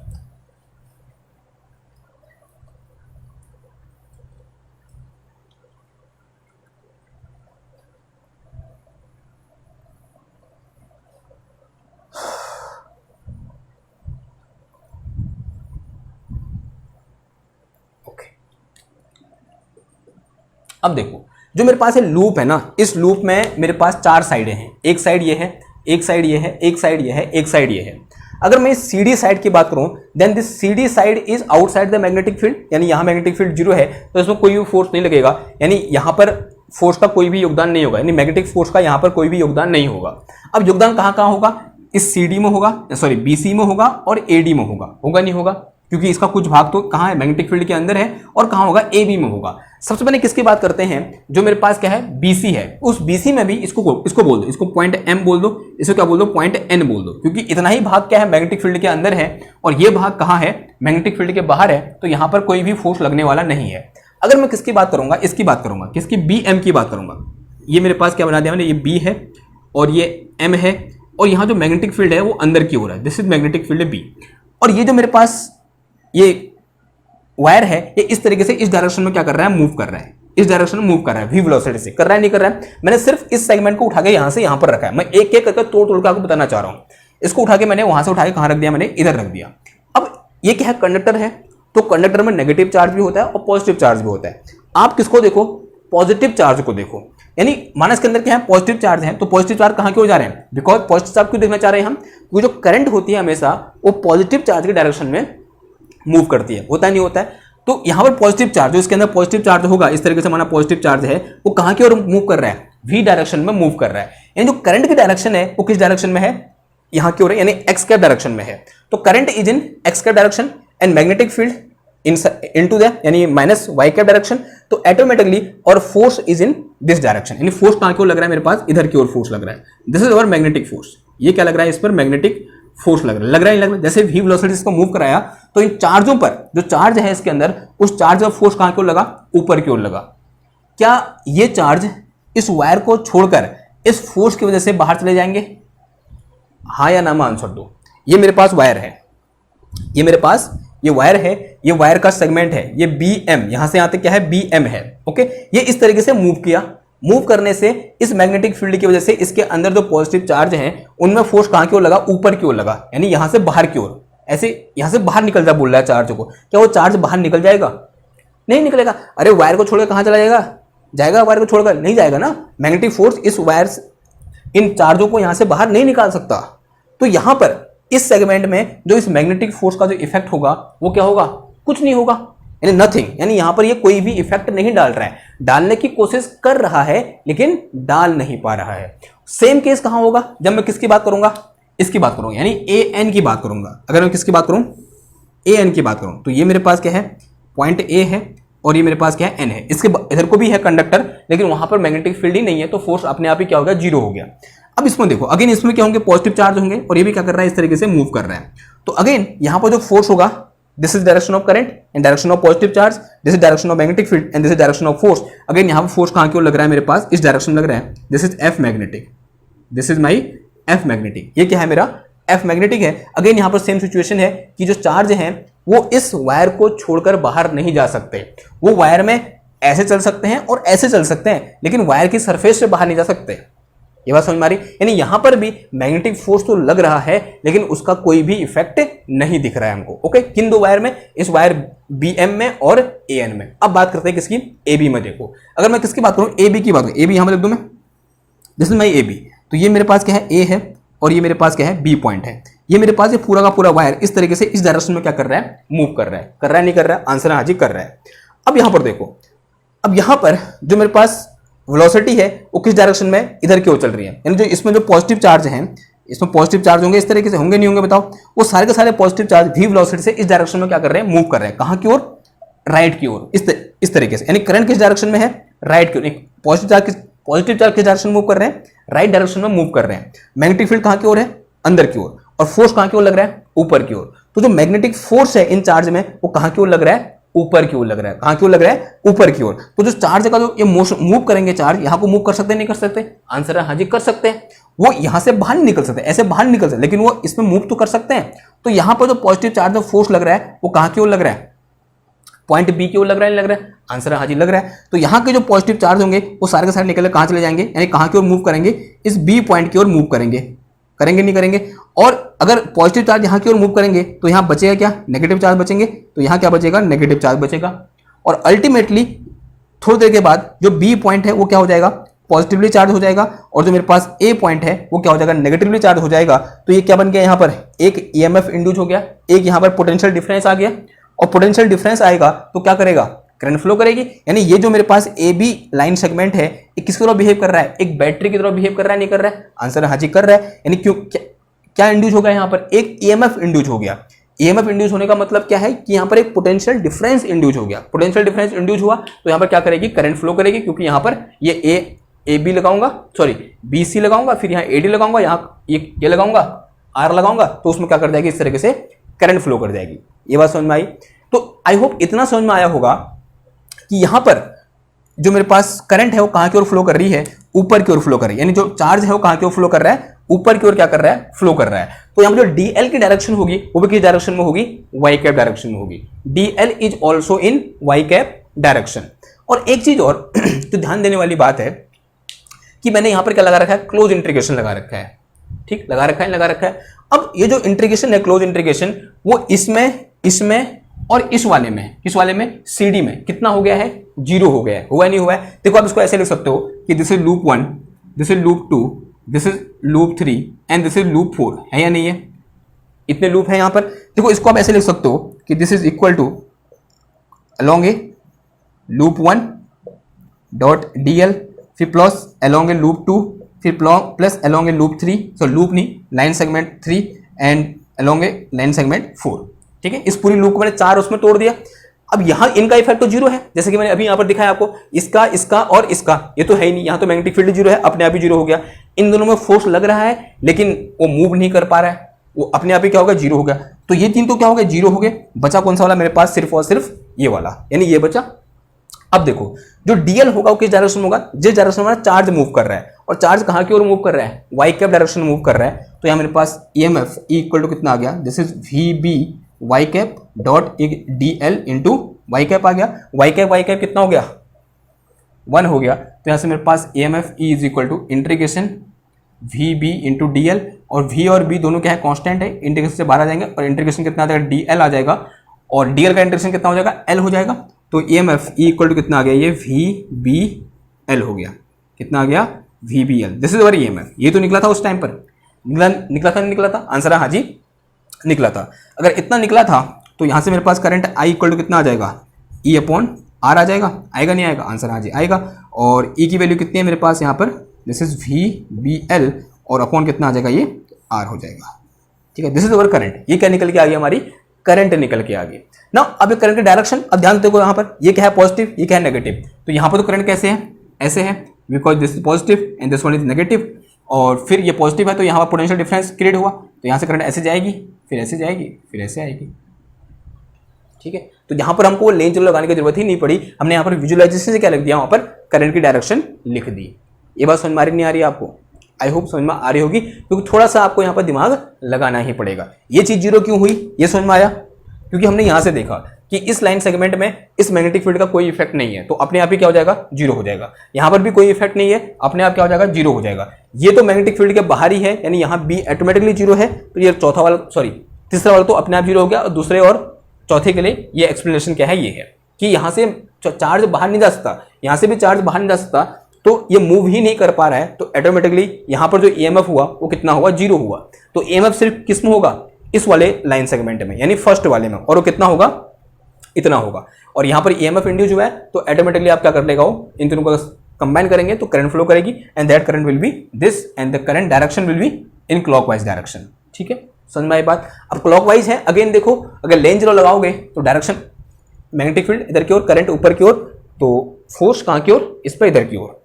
अब देखो जो मेरे पास है लूप है ना, इस लूप में मेरे पास चार साइडें हैं, एक साइड ये है, एक साइड ये है, एक साइड ये है, एक साइड ये है। अगर मैं सी डी साइड की बात करूं, then this C D side is outside the magnetic field, यानी यहां मैग्नेटिक फील्ड जीरो है, तो इसमें कोई भी फोर्स नहीं लगेगा, यानी यहां पर फोर्स का कोई भी योगदान नहीं होगा, यानी मैग्नेटिक फोर्स का यहां पर कोई भी योगदान नहीं होगा। अब योगदान कहां कहां होगा, इस सी डी में होगा, सॉरी बी सी में होगा और ए डी में होगा नहीं होगा, क्योंकि इसका कुछ भाग तो कहां है, मैग्नेटिक फील्ड के अंदर है, और कहां होगा, ए बी में होगा। सबसे पहले किसकी बात करते हैं, जो मेरे पास क्या है, बीसी है, उस बीसी में भी इसको बोल दो, इसको पॉइंट एम बोल दो, इसको क्या बोल दो, पॉइंट एन बोल दो, क्योंकि इतना ही भाग क्या है, मैग्नेटिक फील्ड के अंदर है और ये भाग कहां है, मैग्नेटिक फील्ड के बाहर है, तो यहां पर कोई भी फोर्स लगने वाला नहीं है। अगर मैं किसकी बात करूंगा, इसकी बात करूंगा, किसकी, बी एम की बात करूंगा। ये मेरे पास क्या बना दिया मैंने, ये बी है और ये एम है, और यहां जो मैग्नेटिक फील्ड है वो अंदर की ओर है, this is magnetic field B. और ये जो मेरे पास ये वायर है, ये इस तरीके से इस डायरेक्शन में क्या कर रहा है, मूव कर रहा है, इस डायरेक्शन में मूव कर रहा है, वी वेलोसिटी से कर रहा है, नहीं कर रहा है। मैंने सिर्फ इस सेगमेंट को उठा के यहां से यहां पर रखा है, मैं एक एक करके तोड़ तोड़ के आपको बताना चाह रहा हूं। इसको उठा के मैंने वहां से उठा के कहां रख दिया, मैंने इधर रख दिया। अब ये क्या है, कंडक्टर है, तो कंडक्टर में नेगेटिव चार्ज भी होता है और पॉजिटिव चार्ज भी होता है। आप किसको देखो, पॉजिटिव चार्ज को देखो, यानी माइनस के अंदर क्या है, पॉजिटिव चार्ज है, तो पॉजिटिव चार्ज कहाँ की ओर जा रहे हैं, बिकॉज पॉजिटिव चार्ज क्यों देखना चाह रहे हैं हम, क्योंकि जो करंट होती है हमेशा वो पॉजिटिव चार्ज के डायरेक्शन में मूव करती है, होता नहीं होता है। तो यहाँ पर पॉजिटिव चार्ज, जो इसके अंदर पॉजिटिव चार्ज होगा, इस तरीके से माना पॉजिटिव चार्ज है, वो कहाँ की ओर मूव कर रहा है, वी डायरेक्शन में मूव कर रहा है। यानी जो करंट की डायरेक्शन है वो किस डायरेक्शन में है, यहाँ की ओर है, यानी एक्स कैप डायरेक्शन में है। तो current is in x cap direction and magnetic field into the यानी माइनस वाई कैप डायरेक्शन। तो ऑटोमेटिकली और force is in this direction, यानी फोर्स कहाँ की ओर लग रहा है मेरे पास, इधर की ओर फोर्स लग रहा है। This is our magnetic force. ये क्या लग रहा है, इस पर मैग्नेटिक फोर्स लग रहा है, नहीं लग रहा है। जैसे वी वेलोसिटी इसको मूव कराया तो इन चार्जों पर जो चार्ज है इसके अंदर, उस चार्ज का फोर्स कहाँ की ओर लगा, ऊपर की ओर लगा। क्या ये चार्ज इस वायर को छोड़कर इस फोर्स की वजह से बाहर चले जाएंगे, हाँ या ना में आंसर दो। ये मेरे पास वायर है, ये मेरे पास ये वायर है, ये वायर का सेगमेंट है, ये बी एम, यहां से यहां तक क्या है, बी एम है। ओके, ये इस तरीके से मूव किया, मूव करने से इस मैग्नेटिक फील्ड की वजह से इसके अंदर जो पॉजिटिव चार्ज है उनमें फोर्स कहां की ओर लगा, ऊपर की ओर लगा, यानी यहां से बाहर की ओर, ऐसे यहां से बाहर निकल जा बोल रहा है चार्ज को। क्या वो चार्ज बाहर निकल जाएगा, नहीं निकलेगा। अरे वायर को छोड़कर कहां चला जाएगा, जाएगा वायर को छोड़कर, नहीं जाएगा ना। मैग्नेटिक फोर्स इस वायर इन चार्जों को यहां से बाहर नहीं निकाल सकता। तो यहां पर इस सेगमेंट में जो इस मैग्नेटिक फोर्स का जो इफेक्ट होगा वो क्या होगा, कुछ नहीं होगा, यानी नथिंग। यानी यहां पर ये कोई भी इफेक्ट नहीं डाल रहा है, डालने की कोशिश कर रहा है लेकिन डाल नहीं पा रहा है। सेम केस कहां होगा, जब मैं किसकी बात करूंगा, इसकी बात करूंगा, यानी ए एन की बात करूंगा। अगर मैं किसकी बात करूं, ए एन की बात करूं, तो ये मेरे पास क्या है, पॉइंट ए है और ये मेरे पास क्या है, एन है। इसके इधर को भी है कंडक्टर, लेकिन वहां पर मैग्नेटिक फील्ड ही नहीं है, तो फोर्स अपने आप ही क्या हो गया, जीरो हो गया। अब इसमें देखो, अगेन इसमें क्या होंगे, पॉजिटिव चार्ज होंगे और ये भी क्या कर रहा है, इस तरीके से मूव कर रहा है। तो अगेन यहां पर जो फोर्स होगा, this is direction of current and direction of positive charge, this is direction of magnetic field and this is direction of force. Again यहां पर फोर्स कहां की ओर लग रहा है मेरे पास, इस डायरेक्शन में लग रहा है, this is F magnetic, this is my F magnetic. ये क्या है, मेरा एफ मैग्नेटिक है। अगेन यहां पर सेम सिचुएशन है कि जो चार्ज है वो इस वायर को छोड़कर बाहर नहीं जा सकते, वो वायर में ऐसे चल सकते हैं और ऐसे चल सकते हैं, लेकिन वायर की सरफेस से बाहर नहीं जा सकते। ये बात समझ में आ रही, यानी यहां पर भी मैग्नेटिक फोर्स तो लग रहा है लेकिन उसका कोई भी इफेक्ट नहीं दिख रहा है हमको। ओके, किन दो वायर में, इस वायर बी एम में और ए एन में। अब बात करते हैं किसकी, ए बी में। देखो अगर मैं किसकी बात करूं, ए बी की बात करूं, ए बी यहां पर लिख दूं मैं, this is my A B. तो ये मेरे पास क्या है, ए है और ये मेरे पास क्या है, बी पॉइंट है। ये मेरे पास ये पूरा का पूरा वायर इस तरीके से इस डायरेक्शन में क्या कर रहा है, मूव कर रहा है, कर रहा है नहीं कर रहा है, आंसर हाजी कर रहा है। अब यहां पर देखो, अब यहां पर जो मेरे पास वेलोसिटी है वो किस डायरेक्शन में, इधर की ओर चल रही है। यानी जो इसमें जो पॉजिटिव चार्ज हैं, इसमें पॉजिटिव चार्ज होंगे, इस तरीके से होंगे नहीं होंगे बताओ, वो सारे के सारे पॉजिटिव चार्ज वी वेलोसिटी से इस डायरेक्शन में क्या कर रहे हैं, मूव कर रहे हैं। कहां की ओर, राइट की ओर, इस तरीके से। यानी करंट किस डायरेक्शन में है, राइट की ओर। पॉजिटिव चार्ज किस डायरेक्शन में मूव कर रहे हैं, राइट डायरेक्शन में मूव कर रहे हैं। मैग्नेटिक फील्ड कहां की ओर है, अंदर की ओर, और फोर्स कहां की ओर लग रहा है, ऊपर की ओर। तो जो मैग्नेटिक फोर्स है इन चार्ज में वो कहां की ओर लग रहा है, ऊपर की ओर लग रहा है। कहां की ओर लग रहा है, ऊपर की ओर। तो जो चार्ज का जो ये मोशन मूव करेंगे, चार्ज यहां को मूव कर सकते हैं, नहीं कर सकते, आंसर है हाँ जी कर सकते हैं। वो यहां से बाहर नहीं निकल सकते, ऐसे बाहर नहीं निकल सकते, लेकिन वो इसमें मूव तो कर सकते हैं। तो यहां पर जो पॉजिटिव चार्ज जो फोर्स लग रहा है वो कहां की ओर लग रहा है, पॉइंट बी की ओर लग रहा है, नहीं लग रहा है, आंसर है हाँ जी लग रहा है। तो यहां के जो पॉजिटिव चार्ज होंगे वो सारे के सारे निकल कहां चले जाएंगे, यानी कहां की ओर मूव करेंगे, इस बी पॉइंट की ओर मूव करेंगे, करेंगे नहीं करेंगे। और अगर पॉजिटिव चार्ज यहां की ओर मूव करेंगे तो यहां बचेगा क्या, नेगेटिव चार्ज बचेंगे। तो यहां क्या बचेगा, नेगेटिव चार्ज बचेगा। और अल्टीमेटली थोड़ी देर के बाद जो बी पॉइंट है वो क्या हो जाएगा, पॉजिटिवली चार्ज हो जाएगा, और जो मेरे पास ए पॉइंट है वो क्या हो जाएगा, नेगेटिवली चार्ज हो जाएगा। तो ये क्या बन गया, यहां पर एक ईएमएफ इंड्यूस हो गया, एक यहां पर पोटेंशियल डिफरेंस आ गया, और पोटेंशियल डिफरेंस आएगा तो क्या करेगा, करंट फ्लो करेगी। यानी ये जो मेरे पास ए बी लाइन सेगमेंट है ये किसकी तरह बिहेव कर रहा है, एक बैटरी की तरह बिहेव कर रहा है, नहीं कर रहा है, आंसर हाँ जी कर रहा है। यानी क्यों, क्या इंड्यूस होगा, यहाँ पर एक ईएमएफ इंड्यूस हो गया। ईएमएफ इंड्यूस होने का मतलब क्या है कि यहाँ पर एक पोटेंशियल डिफरेंस इंड्यूस हो गया। पोटेंशियल डिफरेंस इंड्यूस हुआ तो यहाँ पर क्या करेगी, करंट फ्लो करेगी, क्योंकि यहाँ पर ये ए बी लगाऊंगा, सॉरी बी सी लगाऊंगा, फिर यहाँ ए डी लगाऊंगा, यहाँ ये लगाऊंगा, आर लगाऊंगा, तो उसमें क्या कर जाएगी, इस तरीके से करंट फ्लो कर जाएगी। ये बात समझ में आई। तो आई होप इतना समझ में आया होगा कि यहाँ पर जो मेरे पास करंट है वो कहाँ की ओर फ्लो कर रही है, ऊपर की ओर फ्लो कर रही है। यानी जो चार्ज है वो कहाँ की ओर फ्लो कर रहा है, ऊपर की ओर क्या कर रहा है, फ्लो कर रहा है। तो यहाँ पर जो डीएल की डायरेक्शन होगी वो भी किस डायरेक्शन में होगी, वाई कैप डायरेक्शन में होगी। DL is also in Y cap direction. और एक चीज और तो ध्यान देने वाली बात है कि मैंने यहाँ पर क्या लगा रखा है, क्लोज इंटीग्रेशन लगा रखा है, ठीक लगा रखा है। अब ये जो इंटीग्रेशन है, क्लोज इंटीग्रेशन, वो इसमें और इस वाले में, किस वाले में, सीडी में कितना हो गया है, जीरो हो गया है, हुआ नहीं हुआ है? देखो आप इसको ऐसे लिख सकते हो कि this is loop 1, this is loop 2, this is loop 3 and this is loop 4, है या नहीं है? इतने लूप है यहां पर। देखो इसको आप ऐसे लिख सकते हो कि this is equal to along a loop 1 dot DL, फिर प्लस अलोंग ए लूप 2, फिर plus along a loop 3, so loop नहीं, line segment 3 and along a line segment 4। ठीक है, इस पूरी लूप को मैंने 4 उसमें तोड़ दिया। अब यहां इनका इफेक्ट तो जीरो है, जैसे कि मैंने अभी यहां पर दिखाया आपको, इसका, इसका और इसका, ये तो है ही नहीं, यहां तो मैग्नेटिक फील्ड जीरो है, अपने आप ही जीरो हो गया। इन दोनों में फोर्स लग रहा है लेकिन वो मूव नहीं कर पा रहा है, वो अपने आप ही क्या हो गया, जीरो हो गया। तो ये तीन तो क्या हो गया, जीरो हो गए। बचा कौन सा वाला मेरे पास, सिर्फ और सिर्फ ये वाला, यानी ये बचा। अब देखो जो डीएल होगा वो किस डायरेक्शन में होगा, जिस डायरेक्शन में चार्ज मूव कर रहा है, और चार्ज कहां की ओर मूव कर रहा है, वाई कैप डायरेक्शन में मूव कर रहा है। तो यहां मेरे पास ईएमएफ इक्वल टू कितना आ गया, this is V B Y cap dot D L into Y cap आ गया। वाई कैप कितना हो गया, 1 हो गया। तो यहां से मेरे पास EMF E is equal to integration V B into D L, और वी और बी दोनों क्या है, कांस्टेंट है, इंटीग्रेशन से बाहर आ जाएंगे, और इंटीग्रेशन कितना आ जाएगा, डी एल आ जाएगा, और डी एल का इंटीग्रेशन कितना हो जाएगा, एल हो जाएगा। तो ईएमएफ ई इक्वल टू कितना आ गया, ये वी बी एल हो गया। कितना आ गया, V B L, this is our EMF. ये तो निकला था उस टाइम पर, निकला था नहीं निकला था, आंसर है हाँ जी, निकला था। अगर इतना निकला था तो यहां से मेरे पास करंट आई इक्वल टू कितना आ जाएगा, ई अपॉन आर आ जाएगा, आएगा नहीं आएगा, आंसर हाँ जी आएगा। और ई की वैल्यू कितनी है मेरे पास यहाँ पर, this is V B L, और अपॉन कितना आ जाएगा, ये आर हो जाएगा। ठीक है, दिस इज अवर करंट। ये क्या निकल के आ गई, हमारी करंट निकल के आ गई ना। अब करंट की डायरेक्शन, अब ध्यान देखो यहाँ पर, ये क्या है, पॉजिटिव, ये क्या है, नेगेटिव। तो यहाँ पर तो करंट कैसे है, ऐसे है, because this is positive and this one is negative, और फिर ये पॉजिटिव है तो यहाँ पर पोटेंशियल डिफरेंस क्रिएट हुआ, तो यहाँ से करंट ऐसे जाएगी, फिर ऐसे जाएगी, फिर ऐसे आएगी। ठीक है, तो यहाँ पर हमको लेन चलो लगाने की जरूरत ही नहीं पड़ी, हमने यहाँ पर विजुअलाइजेशन से क्या लिख दिया, वहाँ पर करंट की डायरेक्शन लिख दी। ये बात समझ में आ रही नहीं आ रही आपको, आई होप समझ में आ रही होगी, क्योंकि थोड़ा सा आपको यहाँ पर दिमाग लगाना ही पड़ेगा। ये चीज जीरो क्यों हुई, ये समझ में आया, क्योंकि हमने यहाँ से देखा कि इस लाइन सेगमेंट में इस मैग्नेटिक फील्ड का कोई इफेक्ट नहीं है, तो अपने आप ही क्या हो जाएगा, जीरो हो जाएगा। यहाँ पर भी कोई इफेक्ट नहीं है, अपने आप क्या हो जाएगा, जीरो हो जाएगा। ये तो मैग्नेटिक फील्ड के बाहर ही है, यानी यहाँ बी ऑटोमेटिकली जीरो है, तो ये चौथा वाला, सॉरी तीसरा वाला तो अपने आप जीरो हो गया। और दूसरे और चौथे के लिए ये एक्सप्लेनेशन क्या है, ये है कि यहाँ से चार्ज बाहर नहीं जा सकता, यहाँ से भी चार्ज बाहर नहीं जा सकता, तो ये मूव ही नहीं कर पा रहा है, तो ऑटोमेटिकली यहाँ पर जो ईएमएफ हुआ वो कितना हुआ, जीरो हुआ। तो ईएमएफ सिर्फ किस में होगा, इस वाले लाइन सेगमेंट में, यानी फर्स्ट वाले में, और वो कितना होगा, इतना होगा। और यहाँ पर ईएमएफ इंड्यूस हुआ है, तो ऑटोमेटिकली आप क्या कर लेगा, इन दोनों को कंबाइन करेंगे तो करंट फ्लो करेगी, and that current will be this, and the current direction will be in clockwise direction. ठीक है, समझ में आई बात। अब क्लॉकवाइज है, अगेन देखो, अगर लेंज लॉ लगाओगे तो डायरेक्शन मैग्नेटिक फील्ड इधर की ओर, करंट ऊपर की ओर, तो फोर्स कहाँ की ओर, इस पर इधर की ओर।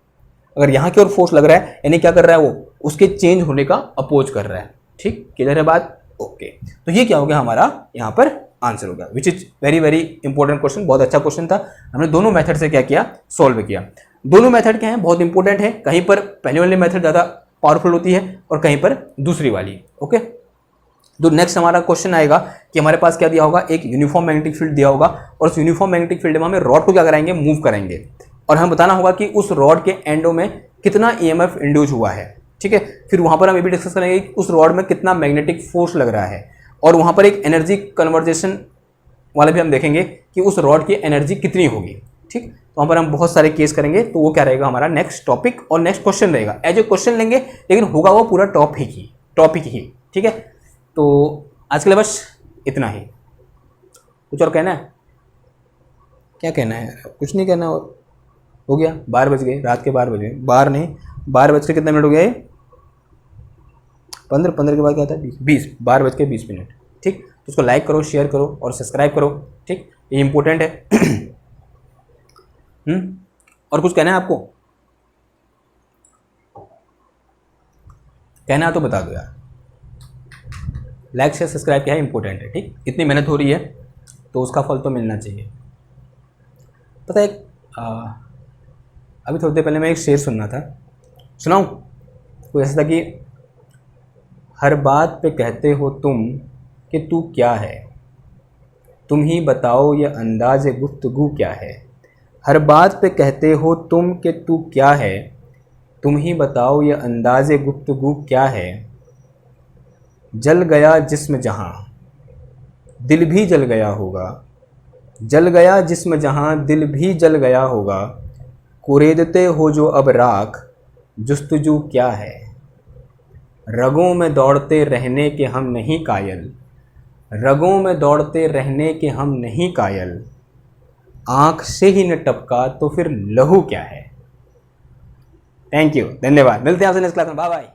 अगर यहाँ की ओर फोर्स लग रहा है, यानी क्या कर रहा है, वो उसके चेंज होने का अपोज कर रहा है। ठीक, किधर है बात, ओके। तो ये क्या हो गया, हमारा यहाँ पर आंसर होगा, विच is very very important question, बहुत अच्छा क्वेश्चन था। हमने दोनों मेथड से क्या किया, सोल्व किया। दोनों मेथड क्या है, बहुत इंपॉर्टेंट है, कहीं पर पहले वाली मेथड ज़्यादा पावरफुल होती है और कहीं पर दूसरी वाली। ओके, तो नेक्स्ट हमारा क्वेश्चन आएगा कि हमारे पास क्या दिया होगा, एक यूनिफॉर्म मैग्नेटिक फील्ड दिया होगा, और उस यूनिफॉर्म मैग्नेटिक फील्ड में हमें रॉड को क्या कराएंगे, मूव करेंगे, और हमें बताना होगा कि उस रॉड के एंडो में कितना ईएमएफ इंड्यूस हुआ है। ठीक है, फिर वहां पर हम ये भी डिस्कस करेंगे कि उस रॉड में कितना मैग्नेटिक फोर्स लग रहा है, और वहां पर एक एनर्जी कन्वर्जेशन वाला भी हम देखेंगे कि उस रॉड की एनर्जी कितनी होगी। ठीक, तो वहां पर हम बहुत सारे केस करेंगे, तो वो क्या रहेगा, हमारा नेक्स्ट टॉपिक और नेक्स्ट क्वेश्चन रहेगा। एज ए क्वेश्चन लेंगे, लेकिन होगा वो पूरा टॉपिक ही। ठीक है, तो आज के लिए बस इतना ही। कुछ और कहना है, क्या कहना है, कुछ नहीं कहना, और हो गया, 12 बज गए, रात के 12 बजे, 12 नहीं, 12 बज के कितने मिनट हो गए, 15 के बाद क्या था, 20, 12 बज के 20 मिनट। ठीक, तो उसको लाइक करो, शेयर करो और सब्सक्राइब करो। ठीक, ये इंपॉर्टेंट है। और कुछ कहना है आपको, कहना है तो बता दो यार। लाइक शेयर सब्सक्राइब क्या है, इंपॉर्टेंट है। ठीक, इतनी मेहनत हो रही है तो उसका फल तो मिलना चाहिए। पता है, अभी थोड़ी देर पहले मैं एक शेर सुनना था, सुनाऊं? कोई ऐसा था कि हर बात पे कहते हो तुम कि तू क्या है, तुम ही बताओ ये अंदाज़ गुफ्तगू क्या है। हर बात पे कहते हो तुम कि तू क्या है, तुम ही बताओ ये अंदाज़ गुफ्तगू क्या है। जल गया जिस्म जहाँ, दिल भी जल गया होगा, जल गया जिस्म जहाँ दिल भी जल गया होगा, कुरेदते हो जो अब राख, जुस्तजू क्या है। रगों में दौड़ते रहने के हम नहीं कायल, रगों में दौड़ते रहने के हम नहीं कायल, आँख से ही न टपका तो फिर लहू क्या है। थैंक यू, धन्यवाद। मिलते हैं आपसे नेक्स्ट क्लास में। Bye bye.